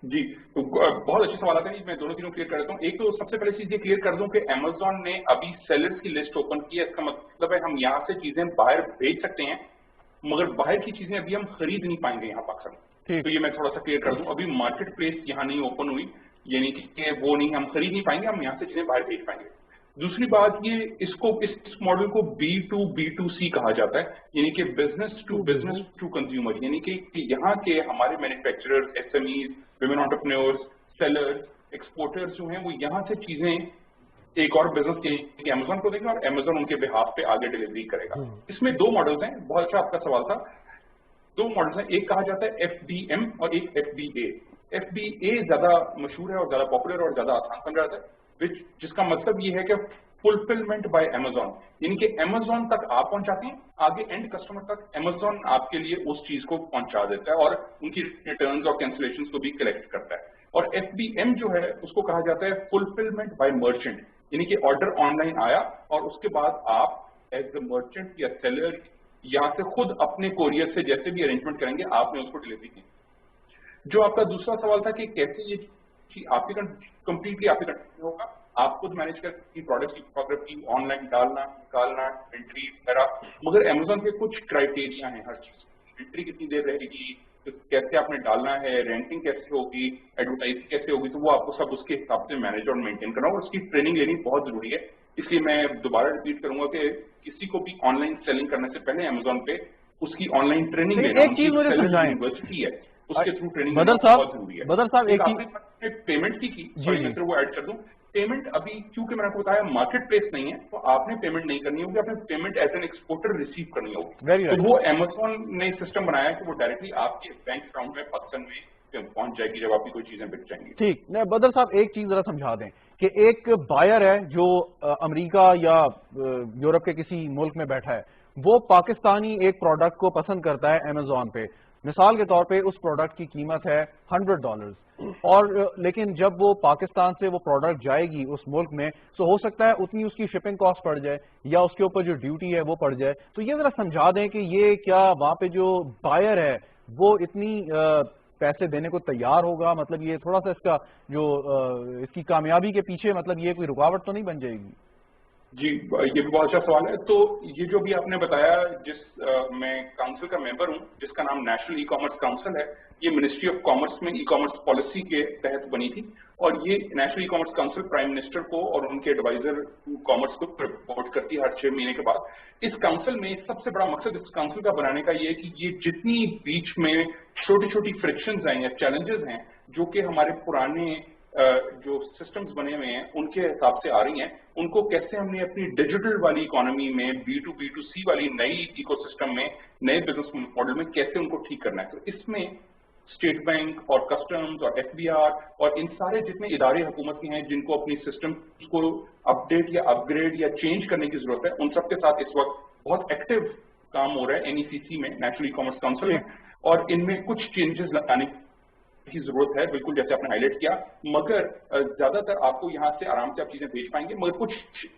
जी, तो बहुत अच्छे सवाल आते हैं। मैं दोनों तीनों क्लियर कर देता हूँ। एक तो सबसे पहले चीज ये क्लियर कर दूं कि अमेजोन ने अभी सेलर्स की लिस्ट ओपन की है। इसका मतलब है हम यहाँ से चीजें बाहर भेज सकते हैं, मगर बाहर की चीजें अभी हम खरीद नहीं पाएंगे यहाँ पाकिस्तान। तो ये मैं थोड़ा सा क्लियर कर दूं। अभी मार्केट प्लेस यहाँ नहीं ओपन हुई, यानी कि वो नहीं, हम खरीद नहीं पाएंगे, हम यहाँ से चीजें बाहर भेज पाएंगे। दूसरी बात, ये इस मॉडल को B2B2C कहा जाता है, यानी कि बिजनेस टू कंज्यूमर, यानी कि यहाँ के हमारे manufacturers, SMEs, women entrepreneurs, sellers, exporters जो हैं वो यहाँ से चीजें एक और बिजनेस के अमेजोन को देंगे और अमेजोन उनके बिहाफ पे आगे डिलीवरी करेगा। इसमें दो मॉडल्स हैं। बहुत अच्छा आपका सवाल था। दो मॉडल्स हैं, एक कहा जाता है FDM और एक FBA। FBA ज्यादा मशहूर है और ज्यादा पॉपुलर और ज्यादा आसान समझा जाता है, जिसका मतलब ये है कि फुलफिलमेंट बाय अमेजोन, यानी कि अमेजोन तक आप पहुंचाते हैं, आगे एंड कस्टमर तक अमेजोन आपके लिए उस चीज को पहुंचा देता है और उनकी रिटर्न्स और कैंसिलेशंस को भी कलेक्ट करता है। और FBM जो है उसको कहा जाता है फुलफिलमेंट बाय मर्चेंट, यानी कि ऑर्डर ऑनलाइन आया और उसके बाद आप एज द मर्चेंट या सेलर यहाँ से खुद अपने कोरियर से जैसे भी अरेंजमेंट करेंगे आपने उसको डिलीवरी की। जो आपका दूसरा सवाल था कि कैसे ये आपके कंप्लीटली आपके कंट्रोल में होगा, आप खुद मैनेज करके प्रोडक्ट की फोटोग्राफी ऑनलाइन डालना, निकालना, एंट्री वगैरह, मगर अमेजोन के कुछ क्राइटेरिया हैं हर चीज। एंट्री कितनी देर रहेगी, कैसे आपने डालना है, रैंकिंग कैसे होगी, एडवर्टाइजिंग कैसे होगी, तो वो आपको सब उसके हिसाब से मैनेज और मेंटेन करना, और उसकी ट्रेनिंग लेनी बहुत जरूरी है। इसलिए मैं दोबारा रिपीट करूंगा कि किसी को भी ऑनलाइन सेलिंग करने से पहले अमेजोन पे उसकी ऑनलाइन ट्रेनिंग लेना, एक चीज मुझे समझाएं, यूनिवर्सिटी है उसके थ्रू ट्रेनिंग बदर लेना बहुत जरूरी है। बदर साहब एक आपने पेमेंट की मैं वो ऐड कर दूं, पेमेंट अभी क्योंकि मैंने आपको बताया मार्केट प्लेस नहीं है, तो आपने पेमेंट नहीं करनी होगी, आपने payment as an exporter receive करनी होगी। तो वो अमेजोन ने सिस्टम बनाया है कि वो डायरेक्टली आपके बैंक अकाउंट में पाकिस्तान में पहुंच जाएगी जब आपकी कोई चीजें बिक जाएंगी। ठीक, बदर साहब एक चीज जरा समझा दें कि एक बायर है जो अमेरिका या यूरोप के किसी मुल्क में बैठा है, वो पाकिस्तानी एक प्रोडक्ट को पसंद करता है अमेजोन पे, मिसाल के तौर पे उस प्रोडक्ट की कीमत है $100, और लेकिन जब वो पाकिस्तान से वो प्रोडक्ट जाएगी उस मुल्क में, तो हो सकता है उतनी उसकी शिपिंग कॉस्ट पड़ जाए या उसके ऊपर जो ड्यूटी है वो पड़ जाए। तो ये जरा समझा दें कि ये क्या वहां पे जो बायर है वो इतनी पैसे देने को तैयार होगा, मतलब ये थोड़ा सा इसका जो इसकी कामयाबी के पीछे मतलब ये कोई रुकावट तो नहीं बन जाएगी? जी, ये भी बहुत अच्छा सवाल है। तो ये जो भी आपने बताया, मैं काउंसिल का मेंबर हूं जिसका नाम नेशनल ई कॉमर्स काउंसिल है, ये मिनिस्ट्री ऑफ कॉमर्स में ई कॉमर्स पॉलिसी के तहत बनी थी, और ये national e commerce council prime minister को और उनके एडवाइजर कॉमर्स को रिपोर्ट करती है हर 6 महीने के बाद। इस काउंसिल में सबसे बड़ा मकसद इस काउंसिल का बनाने का ये है कि ये जितनी बीच में छोटी छोटी फ्रिक्शंस हैं या चैलेंजेस हैं जो कि हमारे पुराने जो सिस्टम्स बने हुए हैं उनके हिसाब से आ रही हैं, उनको कैसे हमने अपनी डिजिटल वाली इकोनॉमी में B2B2C वाली नई इकोसिस्टम में, नए बिजनेस मॉडल में कैसे उनको ठीक करना है। तो इसमें स्टेट बैंक और कस्टम्स और FBR और इन सारे जितने इदारे हुकूमत के हैं जिनको अपनी सिस्टम को अपडेट या अपग्रेड या चेंज करने की जरूरत है, उन सबके साथ इस वक्त बहुत एक्टिव काम हो रहा है NECC में, नेशनल ई कॉमर्स काउंसिल में, और इनमें कुछ चेंजेस लाने की जरूरत है, बिल्कुल जैसे आपने हाईलाइट किया। मगर ज्यादातर आपको यहाँ से आराम से आप चीजें भेज पाएंगे, मगर कुछ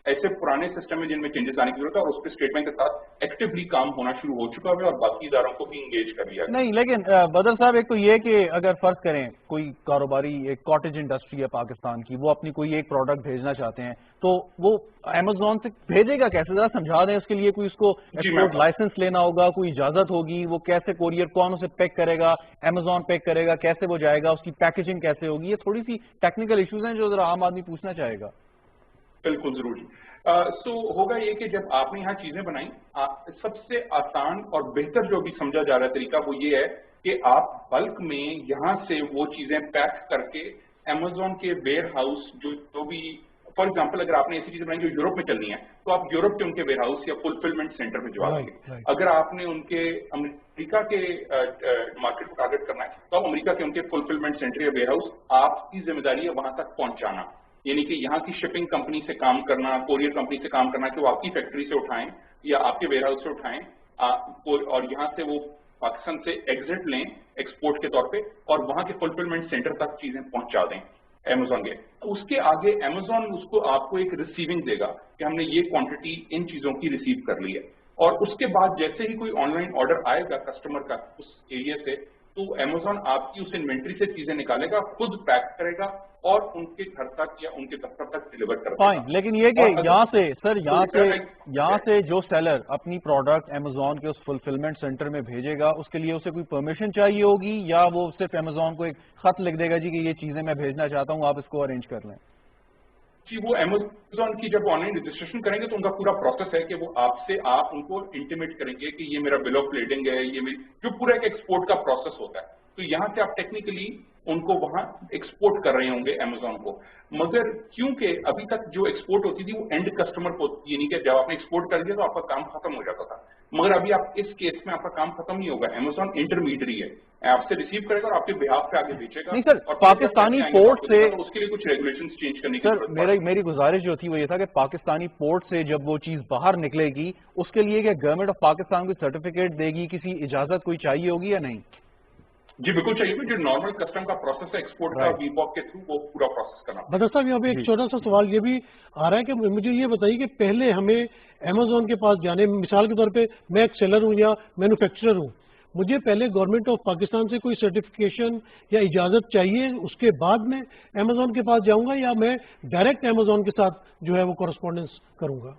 ऐसे पुराने सिस्टम है जिनमें चेंजेस लाने की जरूरत है, और उस पर स्टेट बैंक के साथ एक्टिवली काम होना शुरू हो चुका है और बाकी इदारों को भी इंगेज कर लिया। नहीं, लेकिन बदर साहब एक तो ये कि अगर फर्ज करें कोई कारोबारी, एक कॉटेज इंडस्ट्री है पाकिस्तान की, वो अपनी कोई एक प्रोडक्ट भेजना चाहते हैं, तो वो अमेजोन से भेजेगा कैसे? जरा समझा दें। उसके लिए कोई उसको एक्सपोर्ट लाइसेंस लेना होगा, कोई इजाजत होगी, वो कैसे कोरियर, कौन उसे पैक करेगा, अमेजोन पैक करेगा, कैसे वो जाएगा, उसकी पैकेजिंग कैसे होगी? ये थोड़ी सी टेक्निकल इश्यूज हैं जो जरा आम आदमी पूछना चाहेगा। बिल्कुल जरूर जी। तो होगा ये कि जब आपने यहाँ चीजें बनाई, सबसे आसान और बेहतर जो भी समझा जा रहा है तरीका वो ये है कि आप बल्क में यहाँ से वो चीजें पैक करके अमेजोन के वेयर हाउस जो भी, फॉर एग्जाम्पल अगर आपने ऐसी चीजें बनाई जो यूरोप में चलनी है, तो आप यूरोप के उनके वेयर हाउस या फुलफिलमेंट सेंटर में भिजवा देंगे। अगर आपने उनके अमेरिका के मार्केट को टारगेट करना है, तो आप अमेरिका के उनके फुलफिलमेंट सेंटर या वेयर हाउस, आपकी जिम्मेदारी है वहां तक पहुंचाना, यानी कि यहाँ की शिपिंग कंपनी से काम करना, कोरियर कंपनी से काम करना कि वो आपकी फैक्ट्री से उठाएं या आपके वेयर हाउस से उठाएं, और यहाँ से वो पाकिस्तान से एग्जिट लें एक्सपोर्ट के तौर पे, और वहां के फुलफिलमेंट सेंटर तक चीजें पहुंचा दें अमेजोन के। उसके आगे अमेजोन उसको आपको एक रिसीविंग देगा कि हमने ये क्वांटिटी इन चीजों की रिसीव कर ली है, और उसके बाद जैसे ही कोई ऑनलाइन ऑर्डर आएगा कस्टमर का उस एरिया से, तो अमेजोन आपकी उस इन्वेंट्री से चीजें निकालेगा, खुद पैक करेगा और उनके घर तक या उनके दफ्तर तक डिलीवर कर देगा। फाइन, लेकिन ये कि यहाँ से सर, यहाँ से जो सेलर अपनी प्रोडक्ट अमेजोन के उस फुलफिलमेंट सेंटर में भेजेगा, उसके लिए उसे कोई परमिशन चाहिए होगी, या वो सिर्फ अमेजोन को एक खत लिख देगा जी कि ये चीजें मैं भेजना चाहता हूँ, आप इसको अरेंज कर लें? जी, वो अमेजोन की जब ऑनलाइन रजिस्ट्रेशन करेंगे तो उनका पूरा प्रोसेस है कि वो आपसे, आप उनको इंटीमेट करेंगे कि ये मेरा बिल ऑफ लेडिंग है, ये मेरी जो पूरा एक एक्सपोर्ट का प्रोसेस होता है, तो यहाँ से आप टेक्निकली उनको वहां एक्सपोर्ट कर रहे होंगे अमेजोन को। मगर क्योंकि अभी तक जो एक्सपोर्ट होती थी वो एंड कस्टमर को, यानी कि जब आपने एक्सपोर्ट कर दिया तो आपका काम खत्म हो जाता था, मगर अभी आप इस केस में आपका काम खत्म नहीं होगा, अमेजोन इंटरमीडियरी है, आपसे रिसीव करेगा और आपके बिहाफ पे आगे बेचेगा। नहीं सर, पाकिस्तानी पोर्ट से, तो उसके लिए कुछ रेगुलेशंस चेंज करने की जरूरत है। मेरी गुजारिश जो थी वो ये था कि पाकिस्तानी पोर्ट से जब वो चीज बाहर निकलेगी, उसके लिए क्या गवर्नमेंट ऑफ पाकिस्तान को सर्टिफिकेट देगी, किसी इजाजत कोई चाहिए होगी या नहीं? जी बिल्कुल चाहिए, जो नॉर्मल कस्टम का प्रोसेस है एक्सपोर्ट का वीपॉक के थ्रू, वो पूरा प्रोसेस करना। बदर साहब, यहाँ पे एक छोटा सा सवाल ये भी आ रहा है कि मुझे ये बताइए कि पहले हमें अमेजोन के पास जाने, मिसाल के तौर पे मैं एक सेलर हूँ या मैन्युफैक्चरर हूँ, मुझे पहले गवर्नमेंट ऑफ पाकिस्तान से कोई सर्टिफिकेशन या इजाजत चाहिए, उसके बाद मैं अमेजोन के पास जाऊंगा, या मैं डायरेक्ट अमेजोन के साथ जो है वो कॉरेस्पॉन्डेंस करूंगा?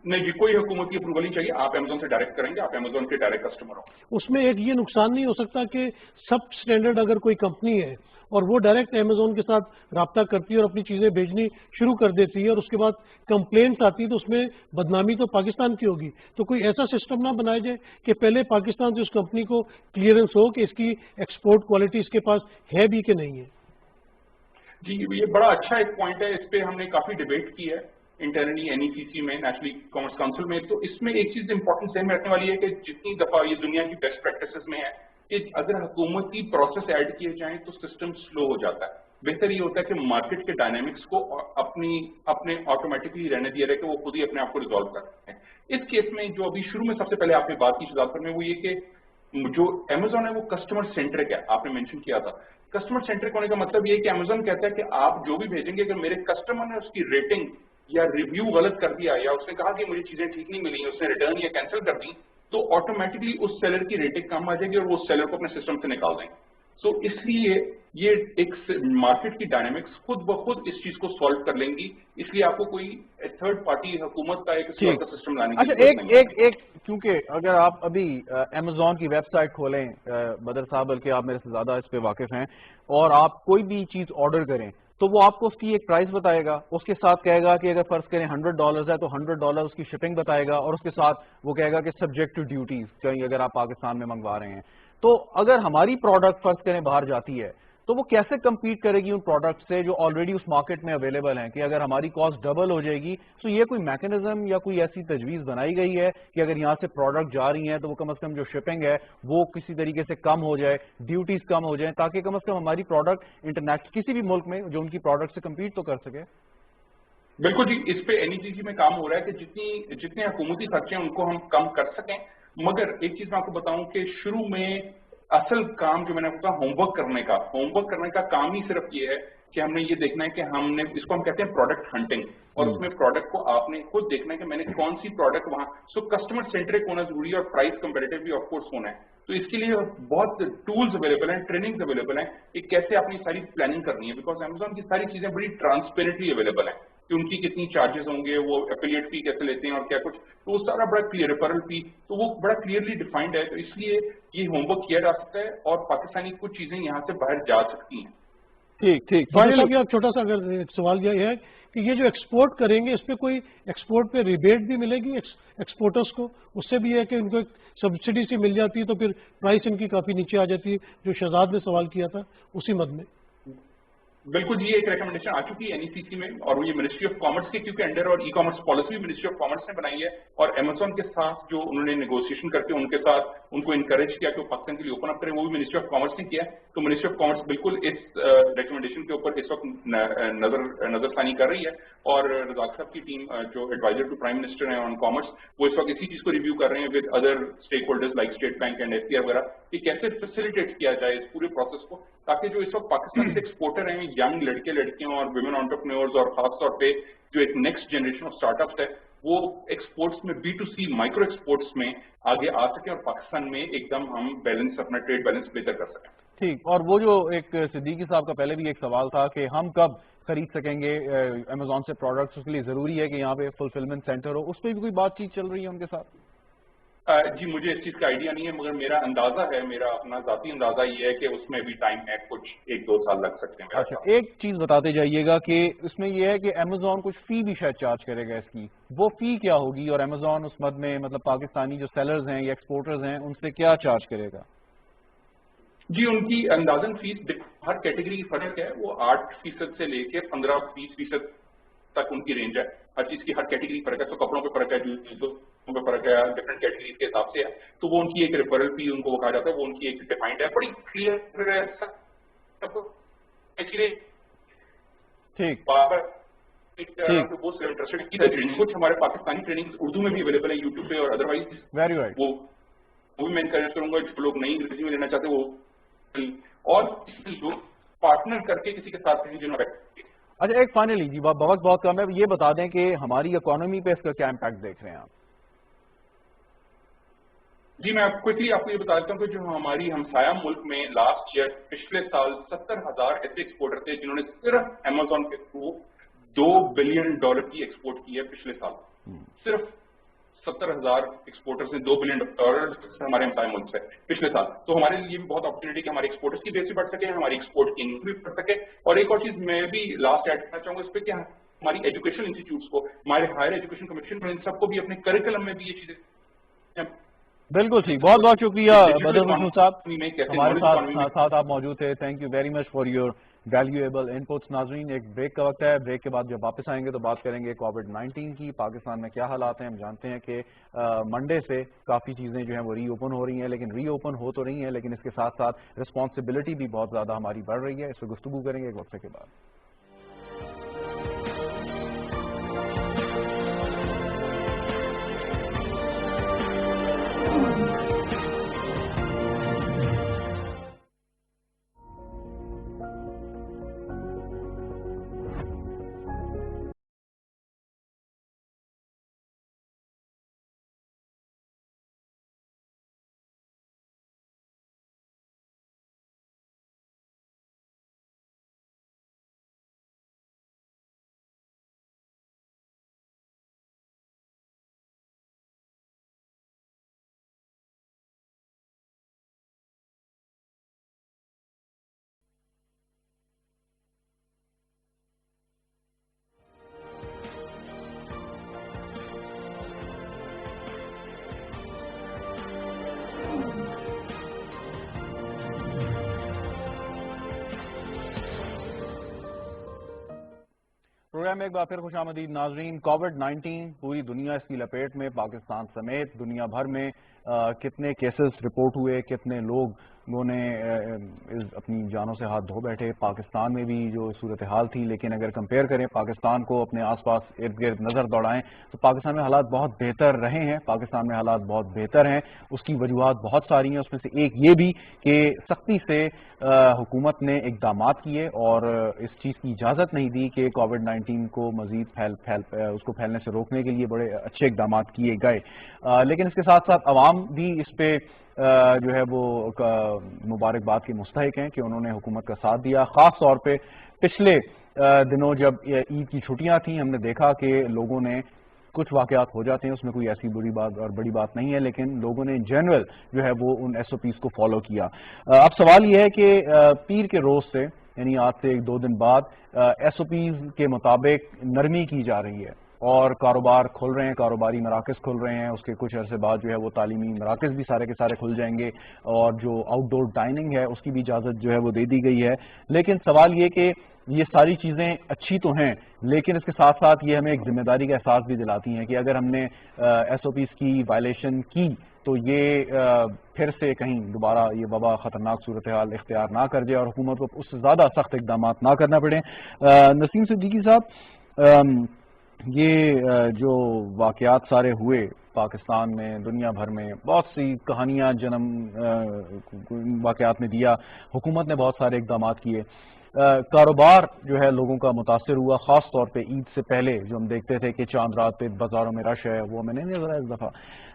नहीं जी, कोई हुकूमती अप्रूवल नहीं चाहिए, आप अमेजोन से डायरेक्ट करेंगे, आप अमेजोन के डायरेक्ट कस्टमर हो। उसमें एक ये नुकसान नहीं हो सकता कि सब स्टैंडर्ड अगर कोई कंपनी है और वो डायरेक्ट अमेजोन के साथ राब्ता करती है और अपनी चीज़ें भेजनी शुरू कर देती है और उसके बाद कंप्लेंट्स आती है, तो उसमें बदनामी तो पाकिस्तान की होगी। तो कोई ऐसा सिस्टम ना बनाया जाए कि पहले पाकिस्तान से उस कंपनी को क्लियरेंस हो कि इसकी एक्सपोर्ट क्वालिटी इसके पास है भी कि नहीं है। जी, ये बड़ा अच्छा एक पॉइंट है, इस पे हमने काफी डिबेट की है इंटरनली NECC में, नेशनल कॉमर्स काउंसिल में। तो इसमें एक चीज इंपॉर्टेंट ध्यान में रखने वाली है कि जितनी दफा ये दुनिया की बेस्ट प्रैक्टिसेस में है कि अगर हुकूमती प्रोसेस ऐड किए जाएं तो सिस्टम स्लो हो जाता है। बेहतर ये होता है कि मार्केट के डायनेमिक्स को अपने ऑटोमेटिकली रहने दिया रहे कि वो खुद ही अपने आप को रिजॉल्व करते हैं। इस केस में जो अभी शुरू में सबसे पहले आपने बात की शहजाद पर में, वो ये कि जो अमेजोन है वो कस्टमर सेंट्रिक है, आपने मेंशन किया था। कस्टमर सेंट्रिक होने का मतलब ये है कि अमेजोन कहता है कि आप जो भी भेजेंगे, अगर मेरे कस्टमर ने उसकी रेटिंग या रिव्यू गलत कर दिया या उसने कहा कि मुझे चीजें ठीक नहीं मिली, उसने रिटर्न या कैंसिल कर दी, तो ऑटोमेटिकली उस सेलर की रेटिंग कम आ जाएगी और वो सेलर को अपने सिस्टम से निकाल देंगे। तो इसलिए ये एक मार्केट की डायनेमिक्स खुद ब खुद इस चीज को सॉल्व कर लेंगी, इसलिए आपको कोई थर्ड पार्टी हुकूमत का एक सिस्टम लाने की जरूरत नहीं है। क्योंकि अगर आप अभी अमेजोन की वेबसाइट खोलें, बदर साहब बल्कि आप मेरे से ज्यादा इस पे वाकिफ हैं, और आप कोई भी चीज ऑर्डर करें तो वो आपको उसकी एक प्राइस बताएगा, उसके साथ कहेगा कि अगर फर्ज करें $100 है तो $100 उसकी शिपिंग बताएगा, और उसके साथ वो कहेगा कि सब्जेक्ट टू ड्यूटीज, कहीं अगर आप पाकिस्तान में मंगवा रहे हैं। तो अगर हमारी प्रोडक्ट फर्ज करें बाहर जाती है तो वो कैसे compete करेगी उन प्रोडक्ट से जो ऑलरेडी उस मार्केट में अवेलेबल हैं, कि अगर हमारी कॉस्ट डबल हो जाएगी। तो ये कोई मैकेनिज्म या कोई ऐसी तजवीज़ बनाई गई है कि अगर यहाँ से प्रोडक्ट जा रही हैं तो वो कम से कम जो शिपिंग है वो किसी तरीके से कम हो जाए, ड्यूटीज कम हो जाए, ताकि कम से कम हमारी प्रोडक्ट इंटरनेशनल किसी भी मुल्क में जो उनकी प्रोडक्ट से compete तो कर सके? बिल्कुल जी, इस पे NECC में काम हो रहा है कि जितने हुकूमती खर्चे हैं उनको हम कम कर सकें। मगर एक चीज मैं आपको बताऊं कि शुरू में असल काम जो मैंने आपको कहा होमवर्क करने का काम ही सिर्फ ये है कि हमने ये देखना है कि हमने, इसको हम कहते हैं प्रोडक्ट हंटिंग, और उसमें प्रोडक्ट को आपने खुद देखना है कि मैंने कौन सी प्रोडक्ट वहां, सो कस्टमर सेंट्रिक होना जरूरी है और प्राइस कंपेरेटिव भी ऑफ कोर्स होना है। तो इसके लिए बहुत टूल्स अवेलेबल हैं, ट्रेनिंग्स अवेलेबल हैं कि कैसे अपनी सारी प्लानिंग करनी है, बिकॉज अमेजोन की सारी चीजें बड़ी ट्रांसपेरेंटली अवेलेबल है कि उनकी कितनी चार्जेस होंगे, वो एफिलिएट फी कैसे लेते हैं और क्या कुछ, तो वो सारा बड़ा क्लियर, रेफरल फी, तो वो बड़ा क्लियरली डिफाइंड है। तो इसलिए ये होमवर्क किया जा सकता है और पाकिस्तानी कुछ चीजें यहाँ से बाहर जा सकती हैं। ठीक। फाइनली एक छोटा सा अगर एक सवाल यह है कि ये जो एक्सपोर्ट करेंगे इस पे कोई एक्सपोर्ट पे रिबेट भी मिलेगी एक्सपोर्टर्स को? उससे भी है कि उनको एक सब्सिडी सी मिल जाती है तो फिर प्राइस इनकी काफी नीचे आ जाती है, जो शहजाद ने सवाल किया था उसी मद में। बिल्कुल जी, एक रिकमेंडेशन आ चुकी है NECC में, और वो ये मिनिस्ट्री ऑफ कॉमर्स के क्योंकि अंडर, और ई कॉमर्स पॉलिसी भी मिनिस्ट्री ऑफ कॉमर्स ने बनाई है, और अमेजोन के साथ जो उन्होंने नेगोशिएशन करके उनके साथ उनको इनकरेज किया कि वो पाकिस्तान के लिए ओपन अप करें, वो भी मिनिस्ट्री ऑफ कॉमर्स ने किया। तो मिनिस्ट्री ऑफ कॉमर्स बिल्कुल इस रिकमेंडेशन के ऊपर इस वक्त नजरसानी कर रही है, और रजाक साहब की टीम जो एडवाइजर टू प्राइम मिनिस्टर है ऑन कॉमर्स, वो इस वक्त इसी चीज को रिव्यू कर रहे हैं with other stakeholders like state bank and FCI वगैरह, कि कैसे फैसिलिटेट किया जाए इस पूरे प्रोसेस को, ताकि जो इस वक्त पाकिस्तान से एक्सपोर्टर हैं, यंग लड़के लड़कियों और विमेन एंटरप्रेन्योर्स, और खासतौर पे जो एक नेक्स्ट जनरेशन ऑफ स्टार्टअप्स है, वो एक्सपोर्ट्स में B2C माइक्रो एक्सपोर्ट्स में आगे आ सके और पाकिस्तान में एकदम हम बैलेंस, अपना ट्रेड बैलेंस बेहतर कर सकें। ठीक, और वो जो एक सिद्दीकी साहब का पहले भी एक सवाल था कि हम कब खरीद सकेंगे अमेजोन से प्रोडक्ट्स, उसके लिए जरूरी है कि यहाँ पे फुलफिलमेंट सेंटर हो, उस पर भी कोई बातचीत चल रही है उनके साथ? जी, मुझे इस चीज का आइडिया नहीं है, मगर मेरा अंदाजा है, मेरा अपना जाती अंदाजा ये है कि उसमें भी टाइम है, कुछ 1-2 साल लग सकते हैं। अच्छा, एक चीज बताते जाइएगा कि इसमें यह है कि अमेजोन कुछ फी भी शायद चार्ज करेगा इसकी, वो फी क्या होगी, और अमेजोन उस मद में मतलब पाकिस्तानी जो सेलर्स हैं या एक्सपोर्टर्स हैं उनसे क्या चार्ज करेगा? जी, उनकी अंदाजन फीस हर कैटेगरी की फर्क है, वो 8% से लेके 15-20% तक उनकी रेंज है। हर चीज की हर कैटेगरी फर्क है, तो कपड़ों पे फर्क है, जूतों पे फर्क है, डिफरेंट कैटेगरी के हिसाब से है। तो वो उनकी एक रेफरल फी उनको वो कहा जाता है, वो उनकी एक डिफाइंड है, बड़ी क्लियर है। ठीक, वो इंटरेस्टेड की ट्रेनिंग, कुछ हमारे पाकिस्तानी ट्रेनिंग उर्दू में भी अवेलेबल है यूट्यूब पे, और अदरवाइज वेरी राइट, वो भी मैं इंकरेज करूंगा जो लोग नई अंग्रेजी में लेना चाहते हैं वो, और जो पार्टनर करके किसी के साथ जिन्होंने। अच्छा, एक फाइनली जी, वक्त बहुत कम है, ये बता दें कि हमारी इकोनॉमी पे इसका क्या इम्पैक्ट देख रहे हैं आप? जी, मैं क्विकली आपको ये बता देता हूँ कि जो हमारी हमसाया मुल्क में लास्ट ईयर, पिछले साल 70,000 ऐसे एक्सपोर्टर थे जिन्होंने सिर्फ अमेजोन के थ्रू $2 बिलियन की एक्सपोर्ट की है पिछले साल। सिर्फ 70,000 एक्सपोर्टर्स ने $2 बिलियन हमारे एम्प्लॉय मुल्क से पिछले साल। तो हमारे लिए भी बहुत अपॉर्चुनिटी कि हमारे एक्सपोर्टर्स की बेस भी बढ़ सके, हमारी एक्सपोर्ट की इनकम भी बढ़ सके। और एक और चीज मैं भी लास्ट ऐड करना चाहूंगा इस पर कि हमारी एजुकेशन इंस्टीट्यूट्स को, हमारे हायर एजुकेशन कमीशन, इन सबको भी अपने करिकुलम में भी ये चीजें। बिल्कुल ठीक, बहुत बहुत शुक्रिया बदर महमूद साहब, हमारे साथ आप मौजूद थे। Thank you very much for your valuable inputs. नाजरीन, एक ब्रेक का वक्त है, ब्रेक के बाद जब वापस आएंगे तो बात करेंगे कोविड-19 की, पाकिस्तान में क्या हालात हैं। हम जानते हैं कि मंडे से काफ़ी चीज़ें जो हैं वो रीओपन हो रही हैं, लेकिन रीओपन हो तो रही हैं, लेकिन इसके साथ साथ रिस्पॉन्सिबिलिटी भी बहुत ज़्यादा हमारी बढ़ रही है। इस पर गुफ्तगू करेंगे एक वक्त के बाद। प्रोग्राम में एक बार फिर खुशामदीद नाजरीन। कोविड-19 पूरी दुनिया इसकी लपेट में, पाकिस्तान समेत दुनिया भर में कितने केसेस रिपोर्ट हुए, कितने लोगों ने अपनी जानों से हाथ धो बैठे। पाकिस्तान में भी जो सूरत हाल थी, लेकिन अगर कंपेयर करें पाकिस्तान को, अपने आसपास इर्द गिर्द नज़र दौड़ाएं तो पाकिस्तान में हालात बहुत बेहतर रहे हैं। पाकिस्तान में हालात बहुत बेहतर हैं, उसकी वजूहात बहुत सारी हैं। उसमें से एक ये भी कि सख्ती से हुकूमत ने इक़दामात किए और इस चीज़ की इजाज़त नहीं दी कि कोविड-19 को मज़ीद उसको फैलने से रोकने के लिए बड़े अच्छे इक़दामात किए गए। लेकिन इसके साथ साथ अवाम भी इस पे जो है वो मुबारकबाद के मुस्तहिक हैं कि उन्होंने हुकूमत का साथ दिया। ख़ास तौर पे पिछले दिनों जब ईद की छुट्टियां थी, हमने देखा कि लोगों ने, कुछ वाक़यात हो जाते हैं, उसमें कोई ऐसी बुरी बात और बड़ी बात नहीं है, लेकिन लोगों ने जनरल जो है वो उन SOPs को फॉलो किया। अब सवाल ये है कि पीर के रोज़ से, यानी आज से 1-2 दिन बाद SOPs के मुताबिक नरमी की जा रही है और कारोबार खुल रहे हैं, कारोबारी मराकज़ खुल रहे हैं। उसके कुछ अरसे बाद जो है वो तालीमी मराकज़ भी सारे के सारे खुल जाएंगे और जो आउटडोर डाइनिंग है उसकी भी इजाज़त जो है वो दे दी गई है। लेकिन सवाल ये कि ये सारी चीज़ें अच्छी तो हैं, लेकिन इसके साथ साथ ये हमें एक जिम्मेदारी का एहसास भी दिलाती हैं कि अगर हमने SOPs की वायलेशन की तो ये फिर से कहीं दोबारा ये वबा ख़तरनाक सूरत हाल इख्तियार ना कर जाए और हुकूमत को उससे ज़्यादा सख्त इक़दामात ना करना पड़े। नसीम सिद्दीकी साहब, ये जो वाक़यात सारे हुए पाकिस्तान में, दुनिया भर में बहुत सी कहानियाँ जन्म वाक़यात में दिया, हुकूमत ने बहुत सारे इक़दामात किए, कारोबार जो है लोगों का मुतासर हुआ। ख़ास तौर पे ईद से पहले जो हम देखते थे कि चांद रात पे बाज़ारों में रश है, वो हमें नहीं नजर आया इस दफ़ा।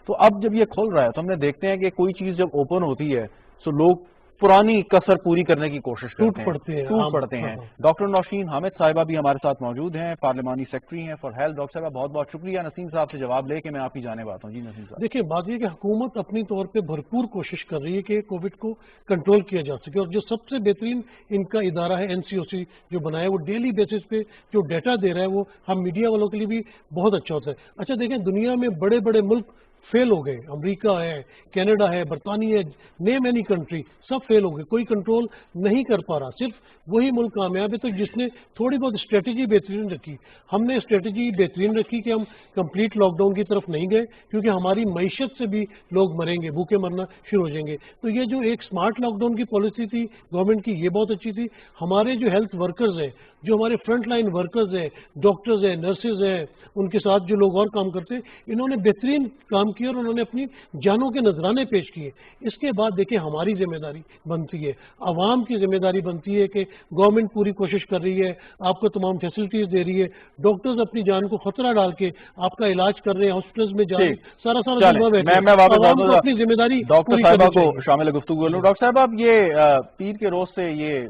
तो अब जब ये खुल रहा है तो हमने देखते हैं कि कोई चीज़ जब ओपन होती है तो लोग पुरानी कसर पूरी करने की कोशिश करते हैं, टूट पड़ते हैं। डॉक्टर नौशीन हामिद साहिबा भी हमारे साथ मौजूद हैं, पार्लिमानी सेक्रेटरी हैं फॉर हेल्थ। डॉक्टर साहब बहुत बहुत शुक्रिया। नसीम साहब से जवाब लेके मैं आपकी जाने बात हूँ। जी नसीम साहब, देखिए, बात यह कि हुकूमत अपनी तौर पे भरपूर कोशिश कर रही है कि कोविड को कंट्रोल किया जा सके, और जो सबसे बेहतरीन इनका इदारा है NCOC जो बनाया, वो डेली बेसिस पे जो डाटा दे रहा है वो हम मीडिया वालों के लिए भी बहुत अच्छा होता है। अच्छा देखें, दुनिया में बड़े बड़े मुल्क फेल हो गए, अमेरिका है, कनाडा है, बरतानिया है, नेम एनी कंट्री, सब फेल हो गए, कोई कंट्रोल नहीं कर पा रहा। सिर्फ वही मुल्क कामयाब है तो जिसने थोड़ी बहुत स्ट्रेटजी बेहतरीन रखी। हमने स्ट्रेटजी बेहतरीन रखी कि हम कंप्लीट लॉकडाउन की तरफ नहीं गए, क्योंकि हमारी मईशत से भी लोग मरेंगे, भूखे मरना शुरू हो जाएंगे। तो ये जो एक स्मार्ट लॉकडाउन की पॉलिसी थी गवर्नमेंट की, ये बहुत अच्छी थी। हमारे जो हेल्थ वर्कर्स हैं, जो हमारे फ्रंट लाइन वर्कर्स हैं, डॉक्टर्स हैं, नर्सेज हैं, उनके साथ जो लोग और काम करते हैं, इन्होंने बेहतरीन काम کیا اور انہوں نے اپنی جانوں کے نذرانے پیش کیے. اس کے بعد دیکھیں ہماری ذمہ داری بنتی ہے, عوام کی ذمہ داری بنتی ہے کہ گورنمنٹ پوری کوشش کر رہی ہے, آپ کو تمام فیسلٹیز دے رہی ہے, ڈاکٹرز اپنی جان کو خطرہ ڈال کے آپ کا علاج کر رہے ہیں, ہاسپٹلز میں جا رہے ہیں, سارا ذمہ بیٹھے میں واپس عوام کو اپنی ذمہ داری ڈاکٹر صاحبہ کو شامل گفتگو لوں. ڈاکٹر صاحب اب یہ پیر کے روز سے یہ